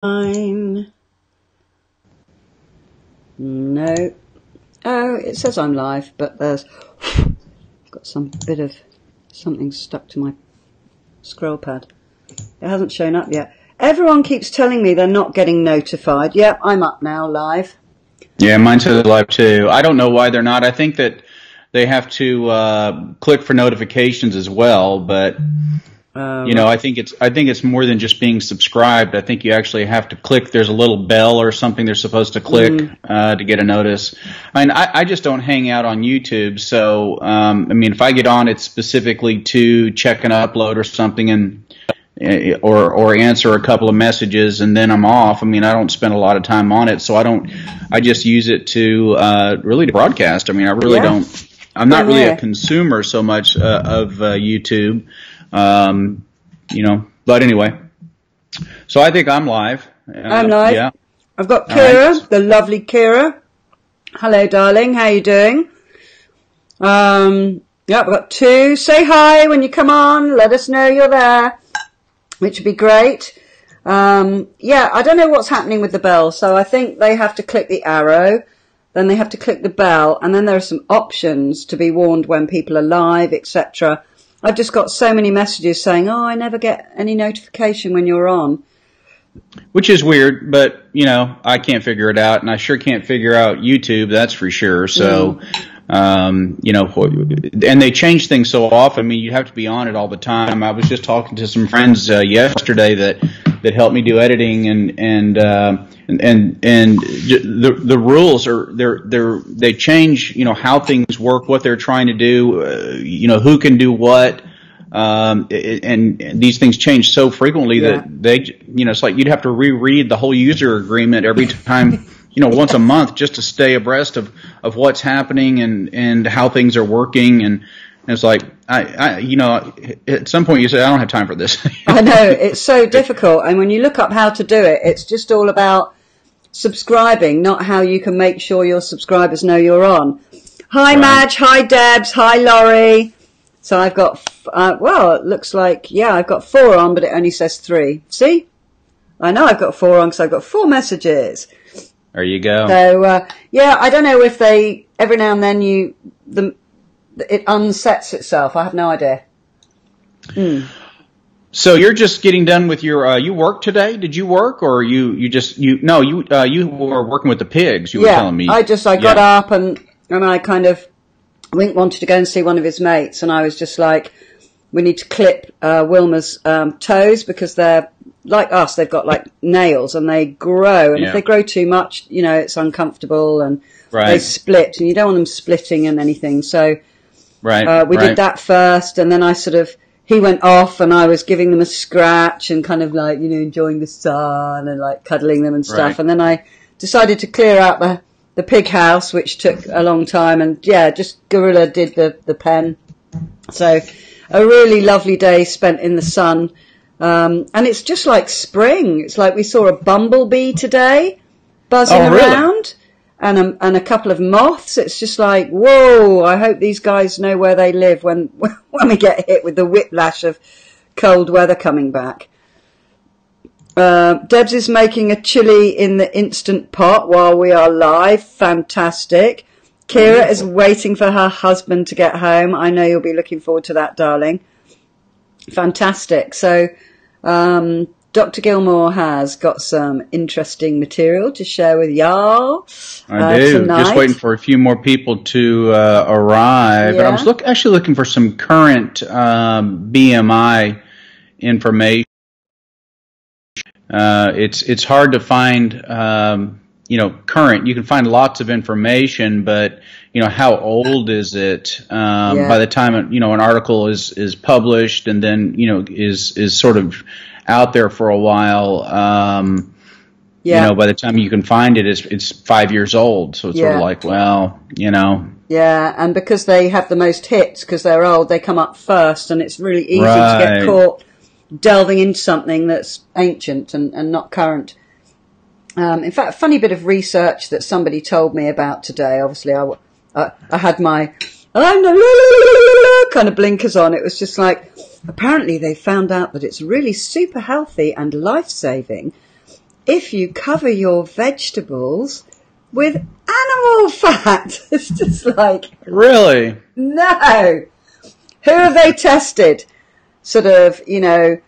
Fine. No. Oh, it says I'm live, but there's got some bit of something stuck to my scroll pad. It hasn't shown up yet. Everyone keeps telling me they're not getting notified. Yep, I'm up now, live. Yeah, mine says live too. I don't know why they're not. I think that they have to click for notifications as well, but I think it's more than just being subscribed. I think you actually have to click. There's a little bell or something they're supposed to click to get a notice. I mean, I just don't hang out on YouTube, so if I get on, it's specifically to check an upload or something and or answer a couple of messages, and then I'm off. I mean, I don't spend a lot of time on it, so I just use it to really to broadcast. I mean, I really don't. I'm not really a consumer so much of YouTube. But anyway, so I think I'm live. I'm live. Yeah. I've got Kira, the lovely Kira. Hello, darling. How you doing? I've got two. Say hi when you come on. Let us know you're there, which would be great. I don't know what's happening with the bell. So I think they have to click the arrow, then they have to click the bell, and then there are some options to be warned when people are live, etc. I've just got so many messages saying, I never get any notification when you're on. Which is weird, but, I can't figure it out, and I sure can't figure out YouTube, that's for sure. So, and they change things so often. I mean, you have to be on it all the time. I was just talking to some friends yesterday that helped me do editing, and the rules are they change, how things work, what they're trying to do, who can do what, and these things change so frequently that they, it's like you'd have to reread the whole user agreement every time, once a month, just to stay abreast of what's happening and how things are working. And it's like, at some point you say, I don't have time for this. I know, it's so difficult. And when you look up how to do it, it's just all about subscribing, not how you can make sure your subscribers know you're on. Hi, Madge. Hi, Debs. Hi, Laurie. So I've got, it looks like, I've got 4 on, but it only says 3. See? I know I've got 4 on because I've got 4 messages. There you go. So, I don't know if they, every now and then it unsets itself. I have no idea. So you're just getting done with your, you work today? Did you work, or you were working with the pigs, you were telling me. I got up and I kind of, Wink wanted to go and see one of his mates, and I was just like, we need to clip Wilma's toes, because they're like us, they've got like nails and they grow, and if they grow too much, it's uncomfortable, and they split, and you don't want them splitting and anything. So we did that first, and then he went off, and I was giving them a scratch and kind of like, enjoying the sun and like cuddling them and stuff. And then I decided to clear out the pig house, which took a long time, and just Gorilla did the pen. So a really lovely day spent in the sun. And it's just like spring. It's like we saw a bumblebee today buzzing around, and a couple of moths. It's just like, whoa, I hope these guys know where they live when we get hit with the whiplash of cold weather coming back. Debs is making a chili in the Instant Pot while we are live. Fantastic. Kira is waiting for her husband to get home. I know you'll be looking forward to that, darling. Fantastic. So, Dr. Gilmore has got some interesting material to share with y'all. I do. Tonight. Just waiting for a few more people to arrive. And I was actually looking for some current BMI information. It's hard to find, current. You can find lots of information, but, how old is it? By the time, an article is published and then, is sort of out there for a while, by the time you can find it, it's 5 years old. So it's sort of like, well, Yeah, and because they have the most hits, because they're old, they come up first, and it's really easy to get caught delving into something that's ancient and not current. In fact, a funny bit of research that somebody told me about today. Obviously, I had my kind of blinkers on. It was just like, apparently they found out that it's really super healthy and life-saving if you cover your vegetables with animal fat. It's just like... Really? No. Who have they tested? Sort of, you know,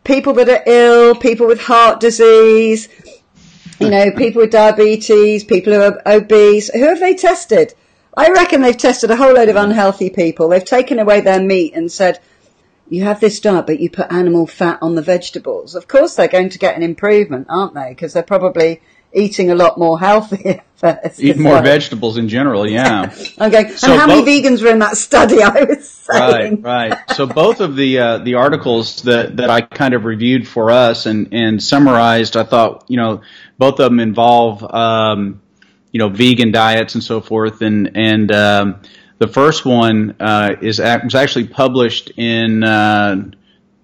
people that are ill, people with heart disease, you know, people with diabetes, people who are obese. Who have they tested? I reckon they've tested a whole load of unhealthy people. They've taken away their meat and said, you have this diet, but you put animal fat on the vegetables. Of course they're going to get an improvement, aren't they? Because they're probably eating a lot more healthy. Eat more vegetables in general, yeah. Okay. So and how many vegans were in that study, I was saying? Right. So both of the articles that I kind of reviewed for us and summarized, I thought, you know, both of them involve, you know, vegan diets and so forth. And the first one was actually published in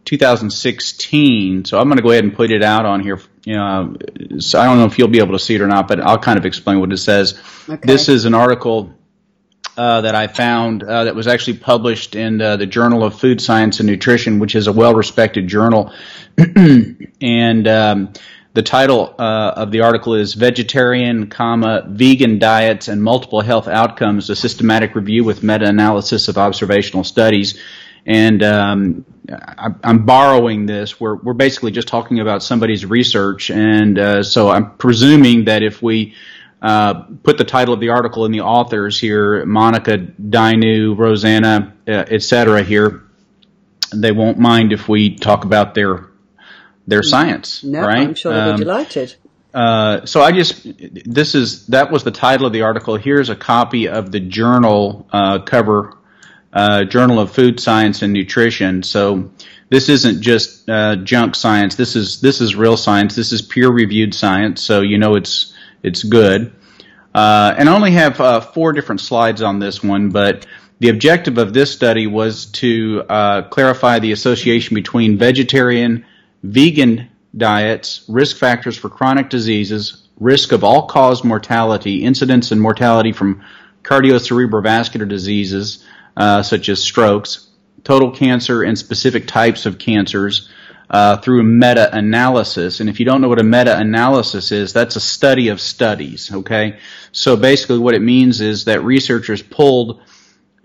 2016. So I'm going to go ahead and put it out on here. You know, so I don't know if you'll be able to see it or not, but I'll kind of explain what it says. Okay. This is an article that I found that was actually published in the Journal of Food Science and Nutrition, which is a well-respected journal. And the title of the article is Vegetarian, Vegan Diets and Multiple Health Outcomes, a Systematic Review with Meta-Analysis of Observational Studies. And I'm borrowing this. We're basically just talking about somebody's research, and so I'm presuming that if we put the title of the article and the authors here, Monica, Dainu, Rosanna, etc. here, they won't mind if we talk about their science. No, right? I'm sure they'll be delighted. So that was the title of the article. Here's a copy of the journal cover. Journal of Food Science and Nutrition. So this isn't just junk science. This is real science. This is peer-reviewed science. So you know it's good. And I only have 4 different slides on this one, but the objective of this study was to clarify the association between vegetarian, vegan diets, risk factors for chronic diseases, risk of all-cause mortality, incidence and mortality from cardiocerebrovascular diseases, such as strokes, total cancer, and specific types of cancers through meta-analysis. And if you don't know what a meta-analysis is, that's a study of studies, okay? So basically what it means is that researchers pulled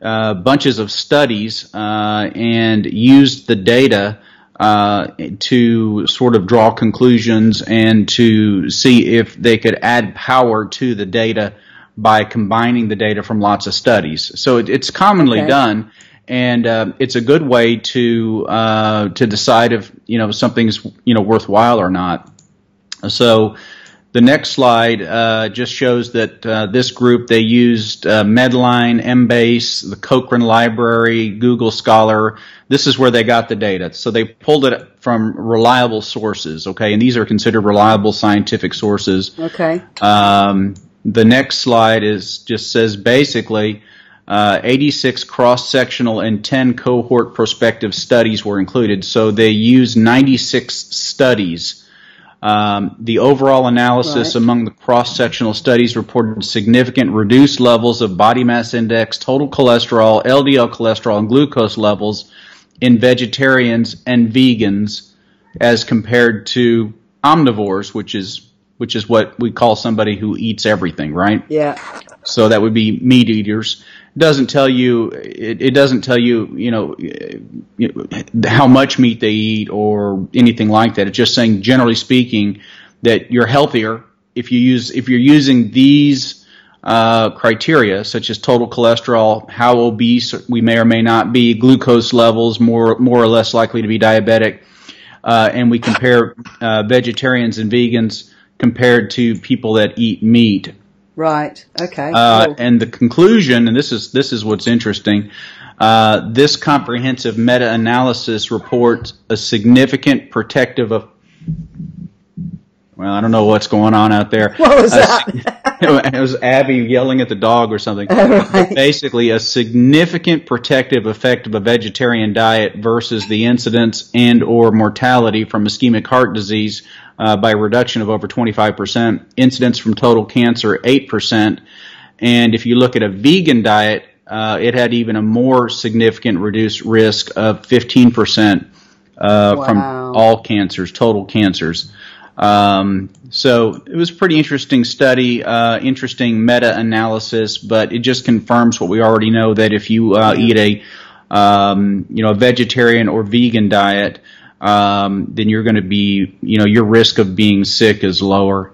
bunches of studies and used the data to sort of draw conclusions and to see if they could add power to the data by combining the data from lots of studies. So it's commonly done, and it's a good way to decide if something's worthwhile or not. So the next slide just shows that this group, they used Medline, Embase, the Cochrane Library, Google Scholar. This is where they got the data. So they pulled it from reliable sources, okay, and these are considered reliable scientific sources. Okay. The next slide just says basically 86 cross-sectional and 10 cohort prospective studies were included. So they used 96 studies. The overall analysis among the cross-sectional studies reported significant reduced levels of body mass index, total cholesterol, LDL cholesterol, and glucose levels in vegetarians and vegans as compared to omnivores, which is what we call somebody who eats everything, right? Yeah. So that would be meat eaters. It doesn't tell you how much meat they eat or anything like that. It's just saying, generally speaking, that you're healthier if you're using these criteria, such as total cholesterol, how obese we may or may not be, glucose levels, more or less likely to be diabetic, and we compare vegetarians and vegans compared to people that eat meat. Right. Okay. Cool. And the conclusion, and this is what's interesting, this comprehensive meta-analysis reports a significant protective of. Well, I don't know what's going on out there. What was that? It was Abby yelling at the dog or something. Right. Basically, a significant protective effect of a vegetarian diet versus the incidence and or mortality from ischemic heart disease by a reduction of over 25%, incidence from total cancer 8%, and if you look at a vegan diet, it had even a more significant reduced risk of 15% from all cancers, total cancers. So it was a pretty interesting study, interesting meta-analysis, but it just confirms what we already know, that if you eat a vegetarian or vegan diet, then you're going to be, your risk of being sick is lower.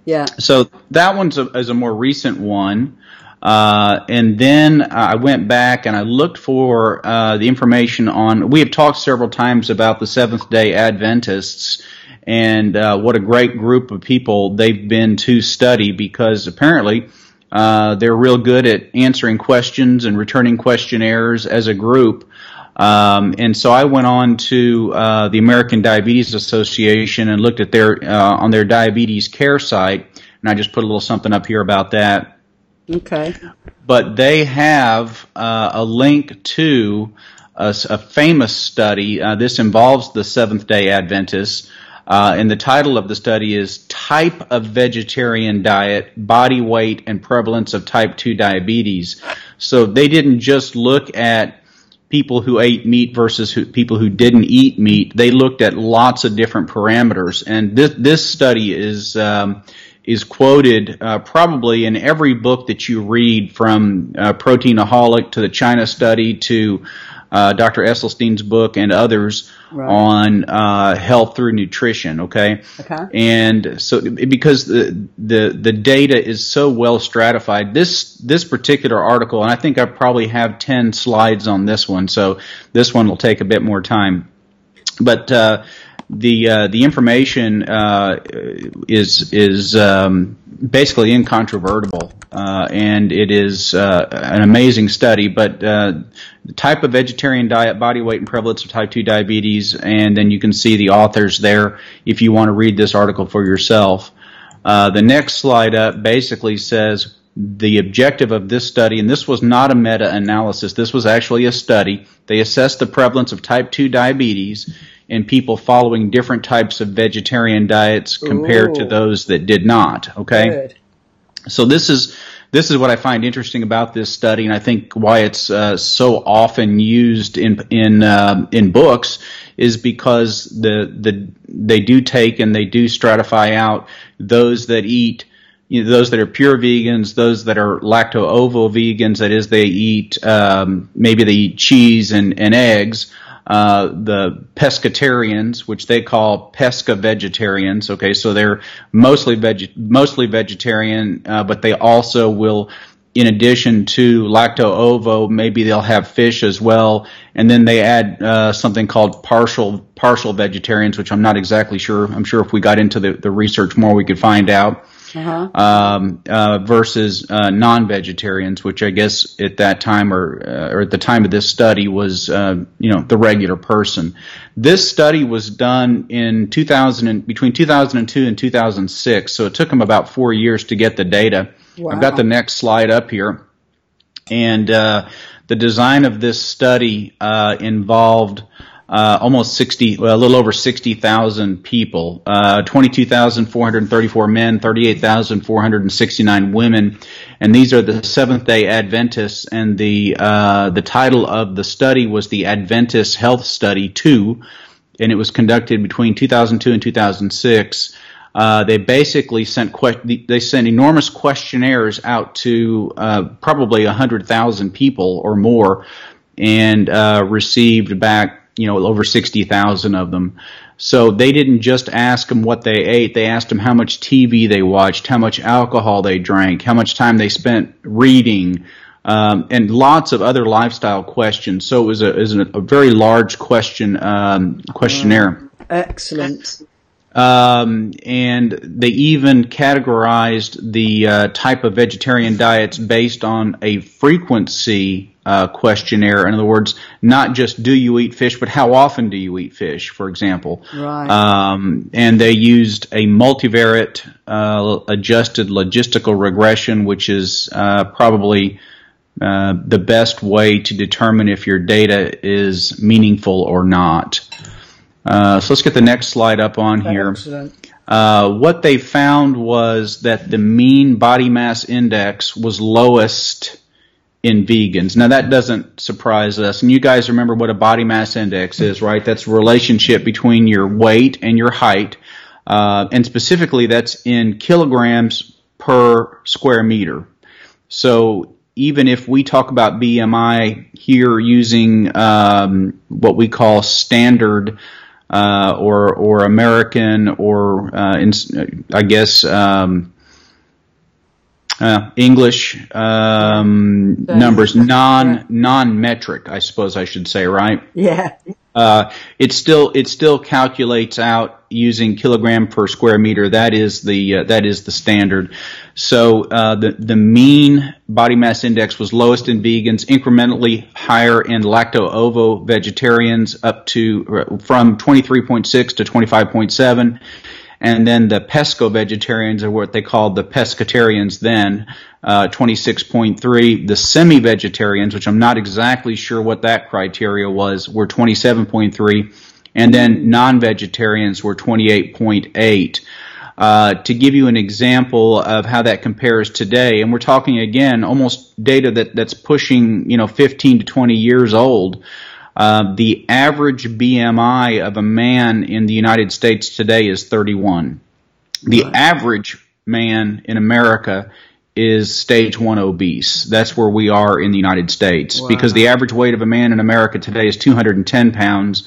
Yeah. So that one's is a more recent one. And then I went back and I looked for the information on, we have talked several times about the Seventh-day Adventists and what a great group of people they've been to study, because apparently they're real good at answering questions and returning questionnaires as a group. And so I went on to the American Diabetes Association and looked at their on their diabetes care site, and I just put a little something up here about that. Okay. But they have a link to a famous study. This involves the Seventh-day Adventists, and the title of the study is Type of Vegetarian Diet, Body Weight, and Prevalence of Type 2 Diabetes. So they didn't just look at people who ate meat versus people who didn't eat meat. They looked at lots of different parameters, and this study is quoted probably in every book that you read, from Proteinaholic to the China Study to Dr. Esselstyn's book and others on health through nutrition. Okay. And so because the data is so well stratified, this particular article, and I think I probably have 10 slides on this one, so this one will take a bit more time, but the information is basically incontrovertible, and it is an amazing study. But the type of vegetarian diet, body weight, and prevalence of type 2 diabetes, and then you can see the authors there if you want to read this article for yourself. The next slide up basically says the objective of this study, and this was not a meta-analysis, this was actually a study. They assessed the prevalence of type 2 diabetes in people following different types of vegetarian diets compared to those that did not. Okay. Good. So this is what I find interesting about this study, and I think why it's so often used in books is because they do take and they do stratify out those that eat, those that are pure vegans, those that are lacto-ovo vegans, that is, they eat maybe they eat cheese and eggs. The pescatarians, which they call pesca vegetarians. Okay, so they're mostly vegetarian, but they also will, in addition to lacto-ovo, maybe they'll have fish as well, and then they add something called partial vegetarians, which I'm not exactly sure. I'm sure if we got into the research more, we could find out. Versus non-vegetarians, which I guess at that time or at the time of this study was the regular person. This study was done in between 2002 and 2006, so it took them about 4 years to get the data. Wow. I've got the next slide up here, and the design of this study involved a little over 60,000 people, 22,434 men, 38,469 women, and these are the Seventh-day Adventists. And the title of the study was the Adventist Health Study 2, and it was conducted between 2002 and 2006. They basically sent enormous questionnaires out to probably 100,000 people or more, and received back over 60,000 of them. So they didn't just ask them what they ate. They asked them how much TV they watched, how much alcohol they drank, how much time they spent reading, and lots of other lifestyle questions. So it was a very large questionnaire. Excellent. And they even categorized the type of vegetarian diets based on a frequency questionnaire. In other words, not just do you eat fish, but how often do you eat fish, for example. Right. And they used a multivariate adjusted logistical regression, which is probably the best way to determine if your data is meaningful or not. So let's get the next slide up on here. What they found was that the mean body mass index was lowest in vegans. Now that doesn't surprise us. And you guys remember what a body mass index is, right? That's the relationship between your weight and your height. and specifically that's in kilograms per square meter. So even if we talk about BMI here using what we call standard or American or I guess English numbers, non-metric, I suppose I should say, right? Yeah. It still calculates out using kilogram per square meter. That is the standard. So the mean body mass index was lowest in vegans, incrementally higher in lacto-ovo vegetarians, up to from 23.6 to 25.7. And then the pesco vegetarians are what they called the pescatarians then, 26.3. The semi-vegetarians, which I'm not exactly sure what that criteria was, were 27.3. And then non-vegetarians were 28.8. To give you an example of how that compares today, and we're talking again almost data that's pushing 15 to 20 years old. The average BMI of a man in the United States today is 31. The average man in America is stage 1 obese. That's where we are in the United States. Wow. Because the average weight of a man in America today is 210 pounds.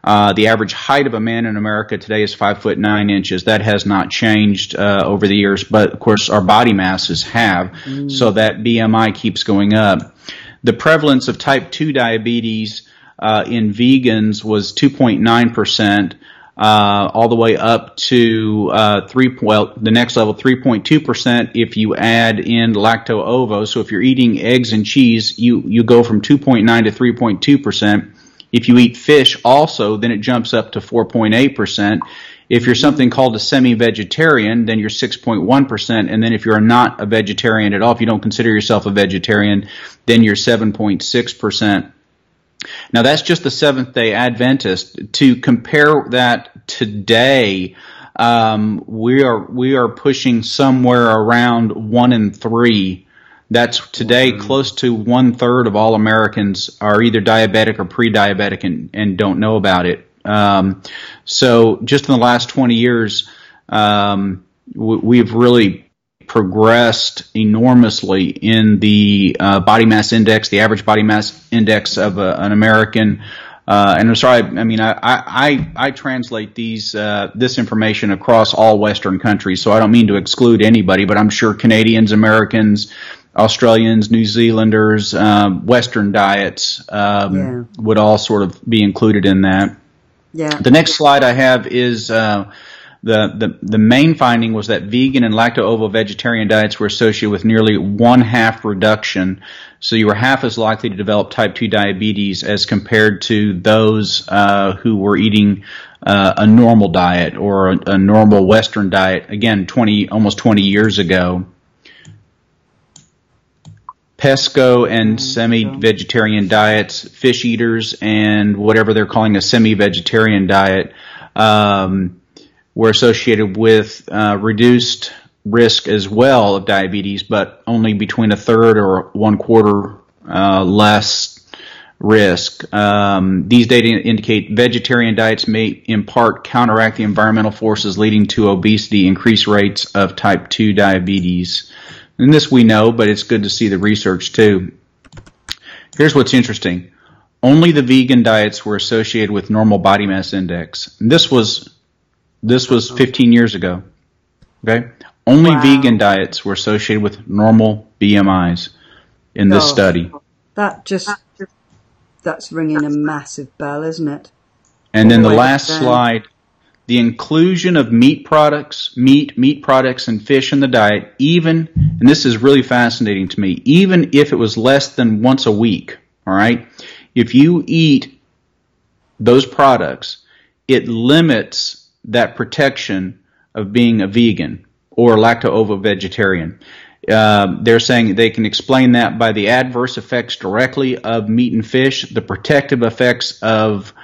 The average height of a man in America today is 5'9". That has not changed over the years, but of course our body masses have, so that BMI keeps going up. The prevalence of type 2 diabetes in vegans was 2.9%, all the way up to the next level, 3.2% if you add in lacto-ovo. So if you're eating eggs and cheese, you go from 2.9 to 3.2%. If you eat fish also, then it jumps up to 4.8%. If you're something called a semi-vegetarian, then you're 6.1%. And then if you're not a vegetarian at all, if you don't consider yourself a vegetarian, then you're 7.6%. Now that's just the Seventh-day Adventist. To compare that today, we are pushing somewhere around 1 in 3. That's today close to 1/3 of all Americans are either diabetic or pre-diabetic and don't know about it. So just in the last 20 years, we've really progressed enormously in the body mass index, the average body mass index of an American. And I'm sorry, I mean, I translate this information across all Western countries, so I don't mean to exclude anybody, but I'm sure Canadians, Americans, Australians, New Zealanders, Western diets would all sort of be included in that. Yeah. The next slide I have is the main finding was that vegan and lacto-ovo vegetarian diets were associated with nearly 1/2 reduction. So you were half as likely to develop type 2 diabetes as compared to those who were eating a normal diet or a normal Western diet. Again, almost 20 years ago. Pesco and semi-vegetarian diets, fish eaters, and whatever they're calling a semi-vegetarian diet were associated with reduced risk as well of diabetes, but only between 1/3 or 1/4 less risk. These data indicate vegetarian diets may in part counteract the environmental forces leading to obesity, increased rates of type 2 diabetes. And this we know, but it's good to see the research too. Here's what's interesting. Only the vegan diets were associated with normal body mass index. And this was 15 years ago. Okay? Only vegan diets were associated with normal BMIs in this study. That's ringing a massive bell, isn't it? And then the last slide, the inclusion of meat products and fish in the diet, even, and this is really fascinating to me, even if it was less than once a week, all right? If you eat those products, it limits that protection of being a vegan or lacto-ovo vegetarian. They're saying they can explain that by the adverse effects directly of meat and fish, the protective effects of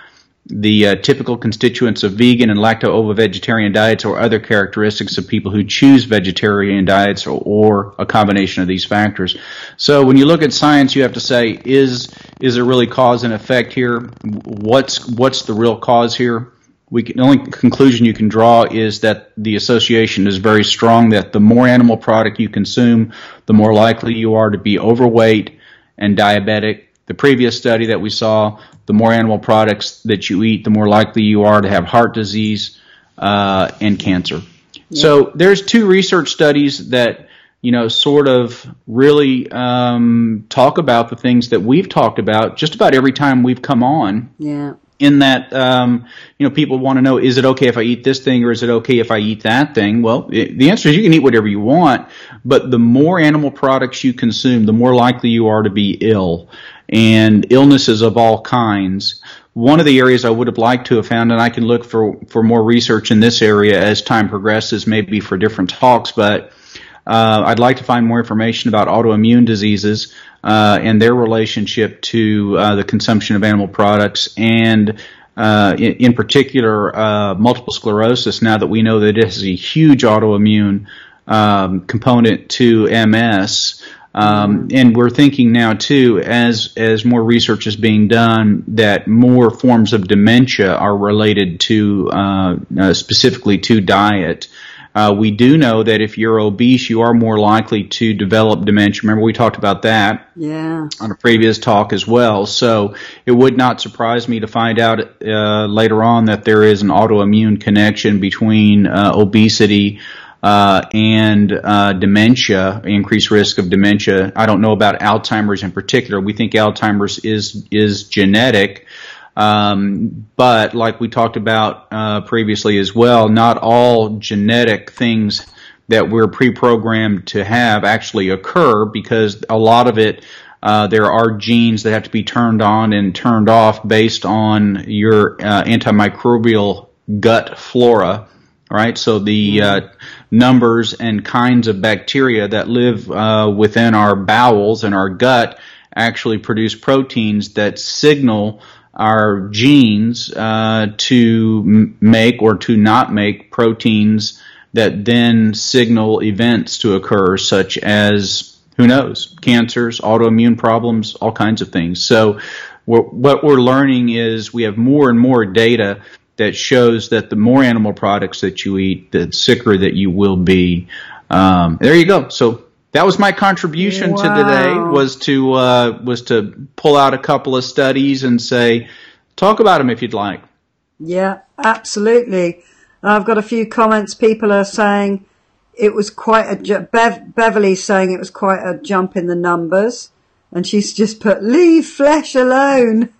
the typical constituents of vegan and lacto-ovo vegetarian diets, or other characteristics of people who choose vegetarian diets, or a combination of these factors. So when you look at science, you have to say, is there really cause and effect here? What's the real cause here? the only conclusion you can draw is that the association is very strong, that the more animal product you consume, the more likely you are to be overweight and diabetic. The previous study that we saw, the more animal products that you eat, the more likely you are to have heart disease and cancer. Yeah. So there's 2 research studies that, sort of really talk about the things that we've talked about just about every time we've come on. Yeah. In that, people want to know, is it okay if I eat this thing or is it okay if I eat that thing? Well, the answer is you can eat whatever you want, but the more animal products you consume, the more likely you are to be ill, and illnesses of all kinds. One of the areas I would have liked to have found, and I can look for more research in this area as time progresses, maybe for different talks, but I'd like to find more information about autoimmune diseases and their relationship to the consumption of animal products, and in particular multiple sclerosis, now that we know that it has a huge autoimmune component to MS. And we're thinking now too, as more research is being done, that more forms of dementia are related to specifically to diet. We do know that if you're obese, you are more likely to develop dementia. Remember, we talked about that on a previous talk as well. So it would not surprise me to find out later on that there is an autoimmune connection between obesity and dementia, increased risk of dementia. I don't know about Alzheimer's in particular. We think Alzheimer's is genetic. But like we talked about previously as well, not all genetic things that we're pre-programmed to have actually occur, because a lot of it, there are genes that have to be turned on and turned off based on your antimicrobial gut flora. Right, so the numbers and kinds of bacteria that live within our bowels and our gut actually produce proteins that signal our genes to make or to not make proteins that then signal events to occur, such as, who knows, cancers, autoimmune problems, all kinds of things. So what we're learning is we have more and more data that shows that the more animal products that you eat, the sicker that you will be. There you go. So that was my contribution to today, was to pull out a couple of studies and say, talk about them if you'd like. Yeah, absolutely. I've got a few comments. People are saying it was quite a Beverly's saying it was quite a jump in the numbers, and she's just put, leave flesh alone.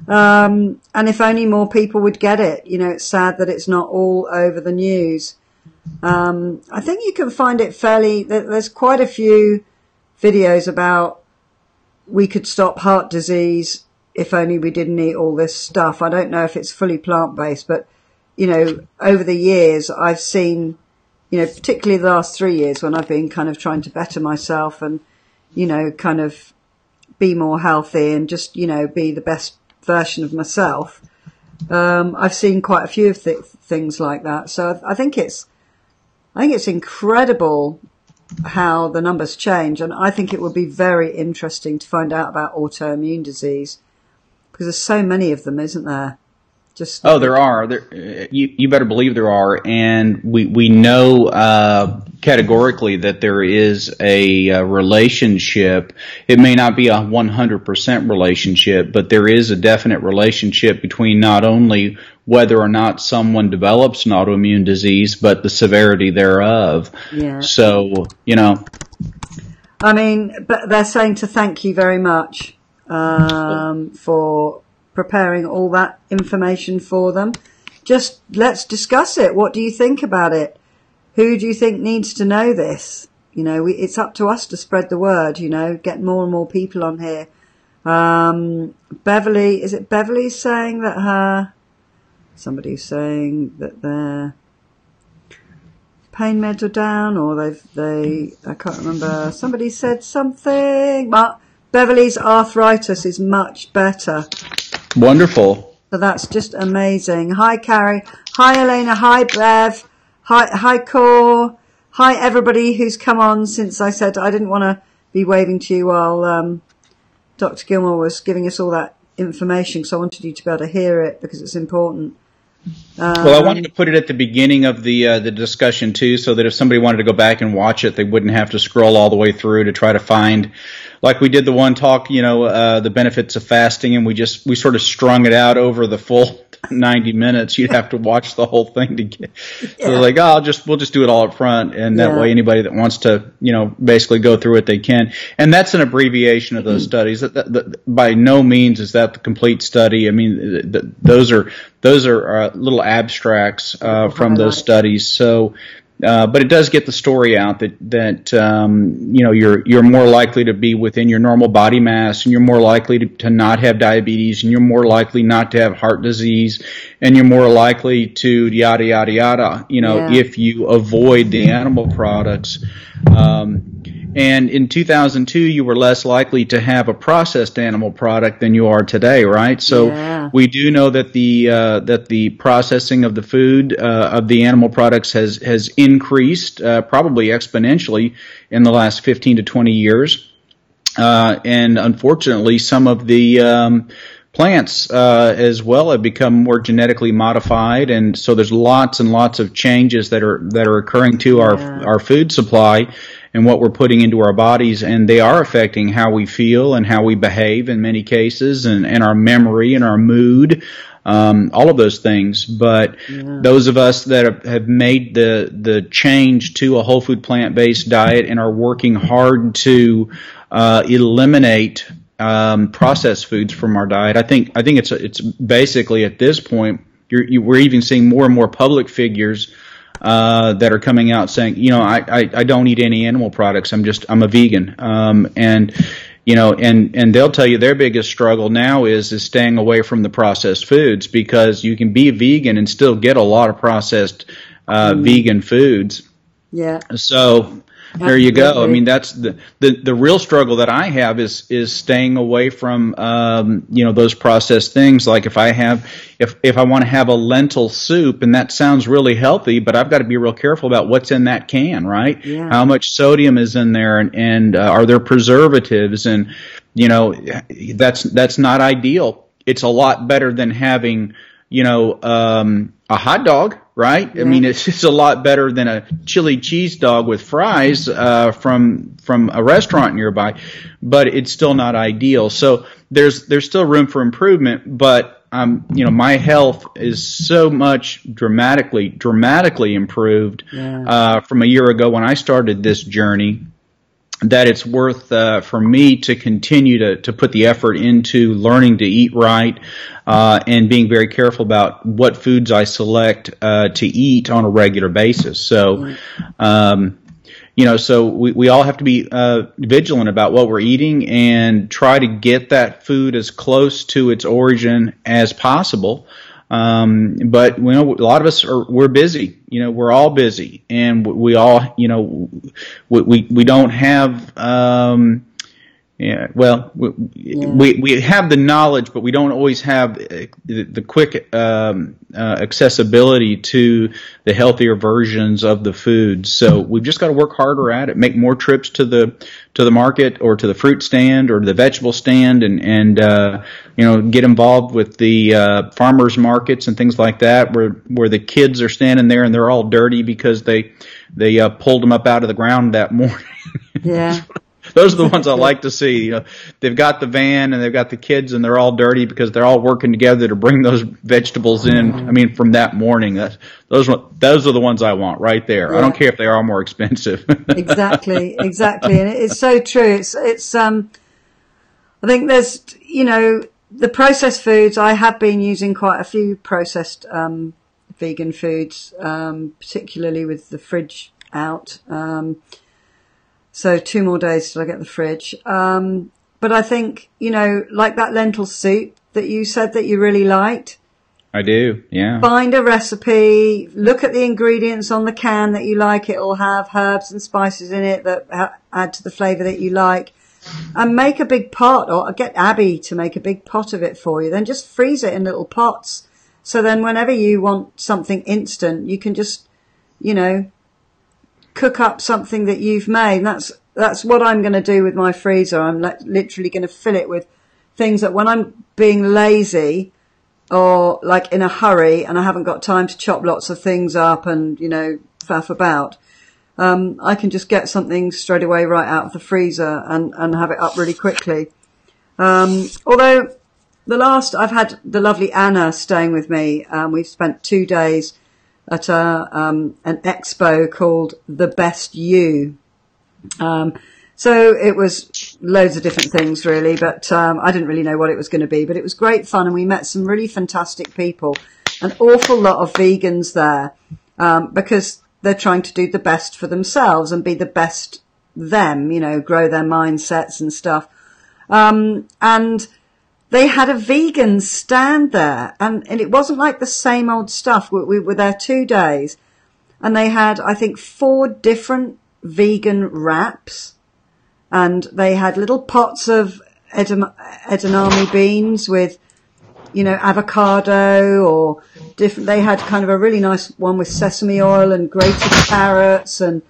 And if only more people would get it. It's sad that it's not all over the news. I think you can find it there's quite a few videos about we could stop heart disease if only we didn't eat all this stuff. I don't know if it's fully plant-based, but, over the years I've seen, particularly the last 3 years when I've been kind of trying to better myself and, kind of be more healthy and just, be the best version of myself. I've seen quite a few of things like that. So I think it's incredible how the numbers change, and I think it would be very interesting to find out about autoimmune disease, because there's so many of them, isn't there? There are. You better believe there are, and we know categorically that there is a relationship. It may not be a 100% relationship, but there is a definite relationship between not only whether or not someone develops an autoimmune disease, but the severity thereof. Yeah. So, I mean, but they're saying to thank you very much for preparing all that information for them. Just let's discuss it. What do you think about it? Who do you think needs to know this? It's up to us to spread the word, get more and more people on here. Beverly, is it Beverly saying that somebody's saying that their pain meds are down, or I can't remember. Somebody said something, but Beverly's arthritis is much better. Wonderful. So that's just amazing. Hi, Carrie. Hi, Elena. Hi, Bev. Hi, Cor. Hi, everybody who's come on since I said I didn't want to be waving to you while Dr. Gilmore was giving us all that information, because I wanted you to be able to hear it because it's important. Well, I wanted to put it at the beginning of the discussion too, so that if somebody wanted to go back and watch it, they wouldn't have to scroll all the way through to try to find, like we did the one talk, the benefits of fasting, and we sort of strung it out over the full 90 minutes. You'd have to watch the whole thing to get. Yeah. So like, we'll just do it all up front, and that way anybody that wants to, basically go through it, they can. And that's an abbreviation of those studies. By no means is that the complete study. I mean, those are little abstracts from those studies. So, but it does get the story out that you're more likely to be within your normal body mass, and you're more likely to not have diabetes, and you're more likely not to have heart disease, and you're more likely to yada yada yada. If you avoid the animal products. And in 2002, you were less likely to have a processed animal product than you are today, right? So we do know that the processing of the food of the animal products has increased probably exponentially in the last 15 to 20 years, and unfortunately, some of the plants as well have become more genetically modified, and so there's lots and lots of changes that are occurring to our food supply and what we're putting into our bodies, and they are affecting how we feel and how we behave in many cases, and our memory and our mood, all of those things. But those of us that have made the change to a whole food plant-based diet and are working hard to eliminate processed foods from our diet, I think it's basically at this point we're even seeing more and more public figures that are coming out saying, I don't eat any animal products. I'm a vegan. And they'll tell you their biggest struggle now is staying away from the processed foods, because you can be a vegan and still get a lot of processed vegan foods. Yeah. So there you go. I mean, that's the real struggle that I have is staying away from those processed things. Like if I want to have a lentil soup, and that sounds really healthy, but I've got to be real careful about what's in that can, right? Yeah. How much sodium is in there, and are there preservatives? And that's not ideal. It's a lot better than having a hot dog, right? Yeah. I mean, it's a lot better than a chili cheese dog with fries from a restaurant nearby, but it's still not ideal. So there's still room for improvement, but my health is so much dramatically improved from a year ago when I started this journey, that it's worth for me to continue to put the effort into learning to eat right, and being very careful about what foods I select to eat on a regular basis. So, so we all have to be vigilant about what we're eating and try to get that food as close to its origin as possible. But a lot of us we're busy. We're all busy, and we all, we don't have, we have the knowledge, but we don't always have the quick accessibility to the healthier versions of the foods. So we've just got to work harder at it, make more trips to the market or to the fruit stand or to the vegetable stand, and get involved with the farmers markets and things like that, where the kids are standing there and they're all dirty because they pulled them up out of the ground that morning. Yeah. Those are the ones I like to see. They've got the van and they've got the kids, and they're all dirty because they're all working together to bring those vegetables in. I mean, from that morning. Those are the ones I want right there. Yeah. I don't care if they are more expensive. Exactly, and it's so true. It's I think there's the processed foods. I have been using quite a few processed vegan foods, particularly with the fridge out. So 2 more days till I get the fridge. But I think, like that lentil soup that you said that you really liked. I do, yeah. Find a recipe, look at the ingredients on the can that you like. It'll have herbs and spices in it that add to the flavour that you like. And make a big pot, or get Abby to make a big pot of it for you. Then just freeze it in little pots. So then whenever you want something instant, you can just, cook up something that you've made. And that's what I'm going to do with my freezer. I'm literally going to fill it with things that when I'm being lazy, or like in a hurry and I haven't got time to chop lots of things up and, faff about, I can just get something straight away right out of the freezer and have it up really quickly. Although I've had the lovely Anna staying with me. We've spent 2 days at an expo called The Best You. So it was loads of different things really, but I didn't really know what it was going to be, but it was great fun and we met some really fantastic people, an awful lot of vegans there, because they're trying to do the best for themselves and be the best them, grow their mindsets and stuff. And they had a vegan stand there and it wasn't like the same old stuff. We were there 2 days and they had, I think, 4 different vegan wraps. And they had little pots of edamame beans with, avocado or different. They had kind of a really nice one with sesame oil and grated carrots and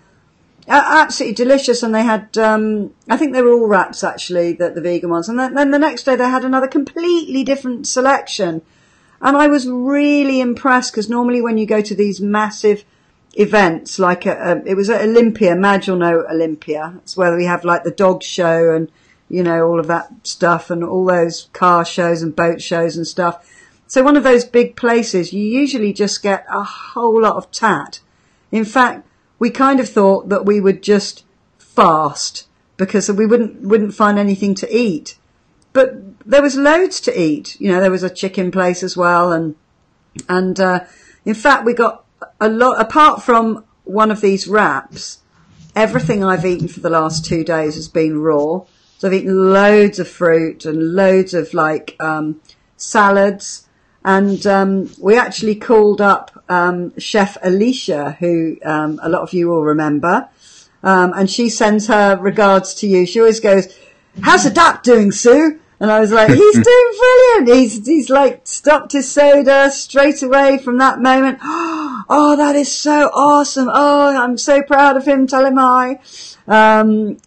absolutely delicious. And they had, I think they were all wraps actually, the vegan ones. And then the next day they had another completely different selection. And I was really impressed because normally when you go to these massive events, like it was at Olympia, Madge will know Olympia. It's where we have like the dog show and, all of that stuff and all those car shows and boat shows and stuff. So one of those big places, you usually just get a whole lot of tat. In fact, we kind of thought that we would just fast because we wouldn't find anything to eat. But there was loads to eat. There was a chicken place as well. And in fact, we got a lot, apart from one of these wraps, everything I've eaten for the last 2 days has been raw. So I've eaten loads of fruit and loads of salads. And we actually called up Chef Alicia, who a lot of you will remember. And she sends her regards to you. She always goes, "How's the duck doing, Sue?" And I was like, "He's doing brilliant. He's like stopped his soda straight away from that moment. Oh, that is so awesome. Oh, I'm so proud of him. Tell him hi."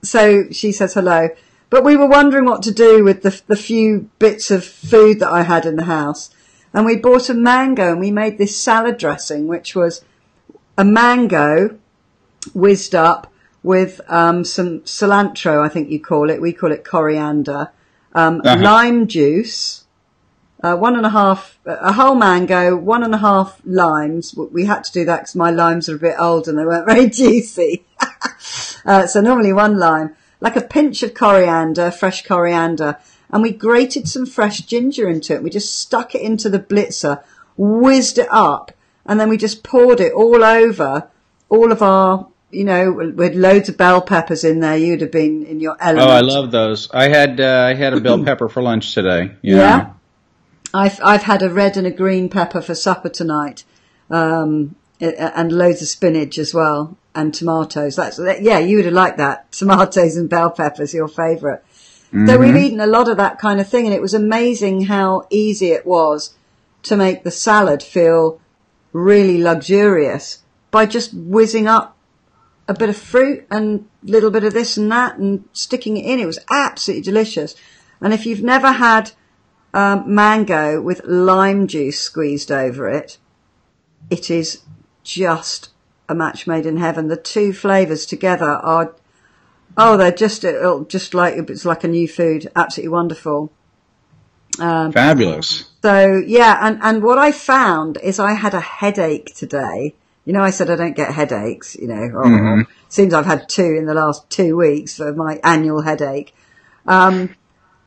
So she says hello. But we were wondering what to do with the few bits of food that I had in the house. And we bought a mango and we made this salad dressing, which was a mango whizzed up with some cilantro, I think you call it. We call it coriander. Lime juice, a whole mango, 1.5 limes. We had to do that because my limes are a bit old and they weren't very juicy. So normally 1 lime, like a pinch of coriander, fresh coriander. And we grated some fresh ginger into it. We just stuck it into the blitzer, whizzed it up, and then we just poured it all over all of our, with loads of bell peppers in there. You'd have been in your element. Oh, I love those. I had a bell pepper for lunch today. Yeah. I've had a red and a green pepper for supper tonight, and loads of spinach as well, and tomatoes. You would have liked that. Tomatoes and bell peppers, your favourite. Mm-hmm. So we've eaten a lot of that kind of thing, and it was amazing how easy it was to make the salad feel really luxurious by just whizzing up a bit of fruit and a little bit of this and that and sticking it in. It was absolutely delicious. And if you've never had mango with lime juice squeezed over it, it is just a match made in heaven. The 2 flavours together are, they're just like, it's like a new food. Absolutely wonderful. Fabulous. So yeah, and what I found is I had a headache today. I said I don't get headaches, Seems I've had 2 in the last 2 weeks for my annual headache. And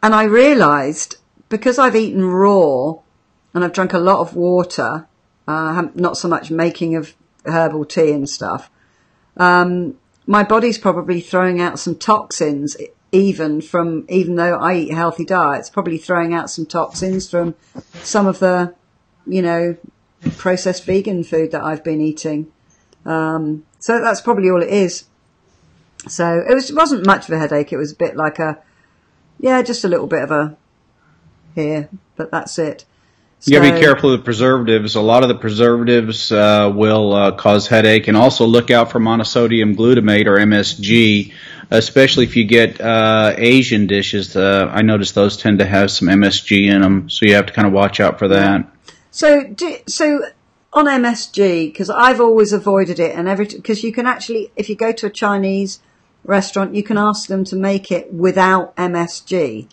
I realised because I've eaten raw and I've drunk a lot of water, not so much making of herbal tea and stuff, my body's probably throwing out some toxins even though I eat healthy diets, probably throwing out some toxins from some of the, processed vegan food that I've been eating. So that's probably all it is. So it wasn't much of a headache. It was a bit like just a little bit of a here, but that's it. You got to be careful of the preservatives. A lot of the preservatives will cause headache, and also look out for monosodium glutamate or MSG, especially if you get Asian dishes. I notice those tend to have some MSG in them, so you have to kind of watch out for that. So on MSG, because I've always avoided it, and because you can actually, if you go to a Chinese restaurant, you can ask them to make it without MSG.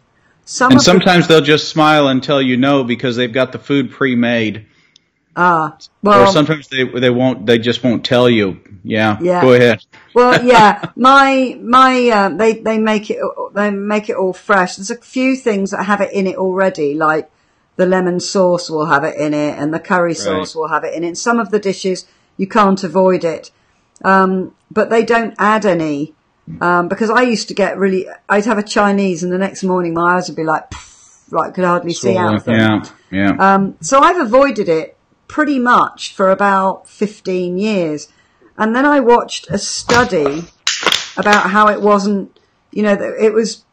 Sometimes they'll just smile and tell you no because they've got the food pre-made. Well, or sometimes they won't. They just won't tell you. Yeah. Go ahead. Well, yeah, they make it all fresh. There's a few things that have it in it already, like the lemon sauce will have it in it, and the curry sauce will have it in it. And some of the dishes you can't avoid it, but they don't add any. Because I used to get I'd have a Chinese, and the next morning my eyes would be like could hardly see out of them. Yeah. So I've avoided it pretty much for about 15 years. And then I watched a study about how it wasn't, it was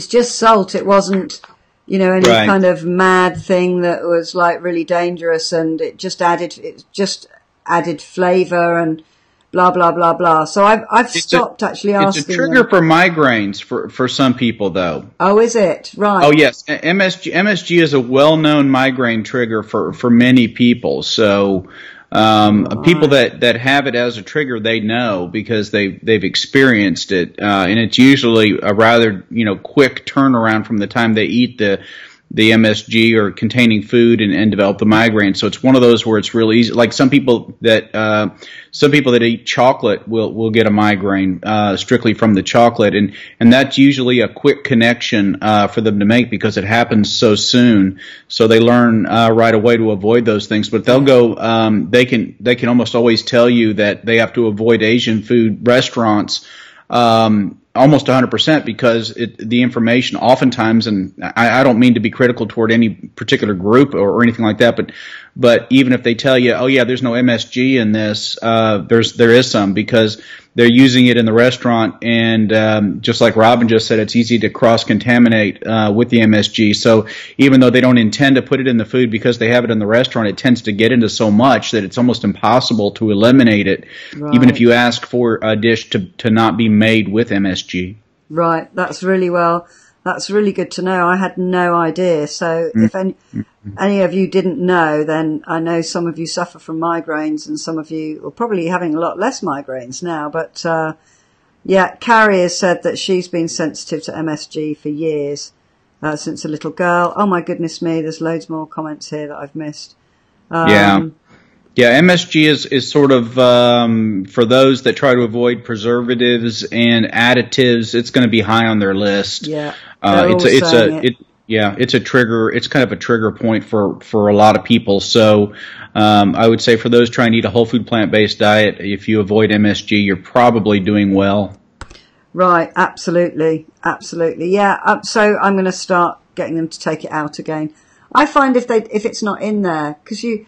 just salt. It wasn't, any kind of mad thing that was like really dangerous, and it just added flavor and blah, blah, blah, blah. So I've stopped actually asking. It's a trigger for migraines for some people, though. Oh, is it? Right. Oh, yes. MSG is a well-known migraine trigger for many people. So people that have it as a trigger, they know because they've experienced it. And it's usually a rather, quick turnaround from the time they eat the MSG or containing food and develop the migraine. So it's one of those where it's really easy. Like some people that eat chocolate will get a migraine strictly from the chocolate, and that's usually a quick connection for them to make because it happens so soon. So they learn right away to avoid those things. But they'll go. They can almost always tell you that they have to avoid Asian food restaurants. Almost 100% because the information oftentimes, and I don't mean to be critical toward any particular group or anything like that, but even if they tell you, oh yeah, there's no MSG in this, there is some because they're using it in the restaurant, and just like Robin just said, it's easy to cross-contaminate with the MSG. So even though they don't intend to put it in the food because they have it in the restaurant, it tends to get into so much that it's almost impossible to eliminate it, even if you ask for a dish to not be made with MSG. Right, that's really good to know. I had no idea. So if any of you didn't know, then I know some of you suffer from migraines, and some of you are probably having a lot less migraines now. But Carrie has said that she's been sensitive to MSG for years, since a little girl. Oh my goodness me, there's loads more comments here that I've missed. Yeah, MSG is sort of for those that try to avoid preservatives and additives. It's going to be high on their list. Yeah, it's a trigger. It's kind of a trigger point for a lot of people. So I would say for those trying to eat a whole food plant-based diet, if you avoid MSG, you're probably doing well. Right, absolutely. Yeah, so I'm going to start getting them to take it out again. I find if it's not in there, because you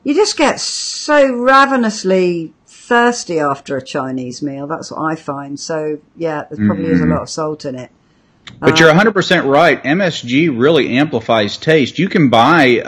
just get so ravenously thirsty after a Chinese meal. That's what I find. So, yeah, there probably is a lot of salt in it. But you're 100% right. MSG really amplifies taste. You can buy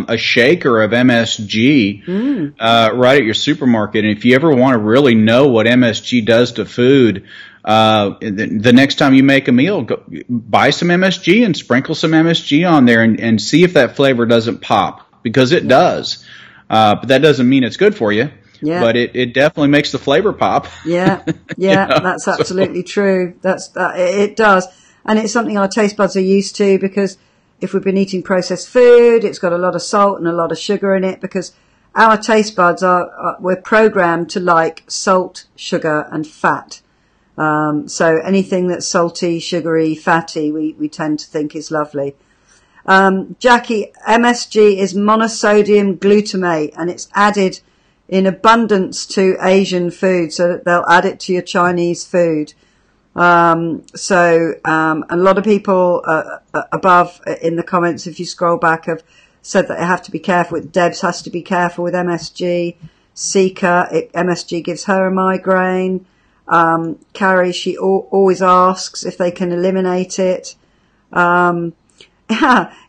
a shaker of MSG right at your supermarket. And if you ever want to really know what MSG does to food, the next time you make a meal, buy some MSG and sprinkle some MSG on there and see if that flavor doesn't pop, because it does. But that doesn't mean it's good for you. Yeah. But it definitely makes the flavor pop. Yeah. That's absolutely true. It does. And it's something our taste buds are used to, because if we've been eating processed food, it's got a lot of salt and a lot of sugar in it, because our taste buds we're programmed to like salt, sugar and fat. So anything that's salty, sugary, fatty, we tend to think is lovely. Jackie, MSG is monosodium glutamate, and it's added in abundance to Asian food, so that they'll add it to your Chinese food. So a lot of people above in the comments, if you scroll back, have said that they have to be careful with. Debs has to be careful with MSG. Sika, MSG gives her a migraine. Carrie, she always asks if they can eliminate it.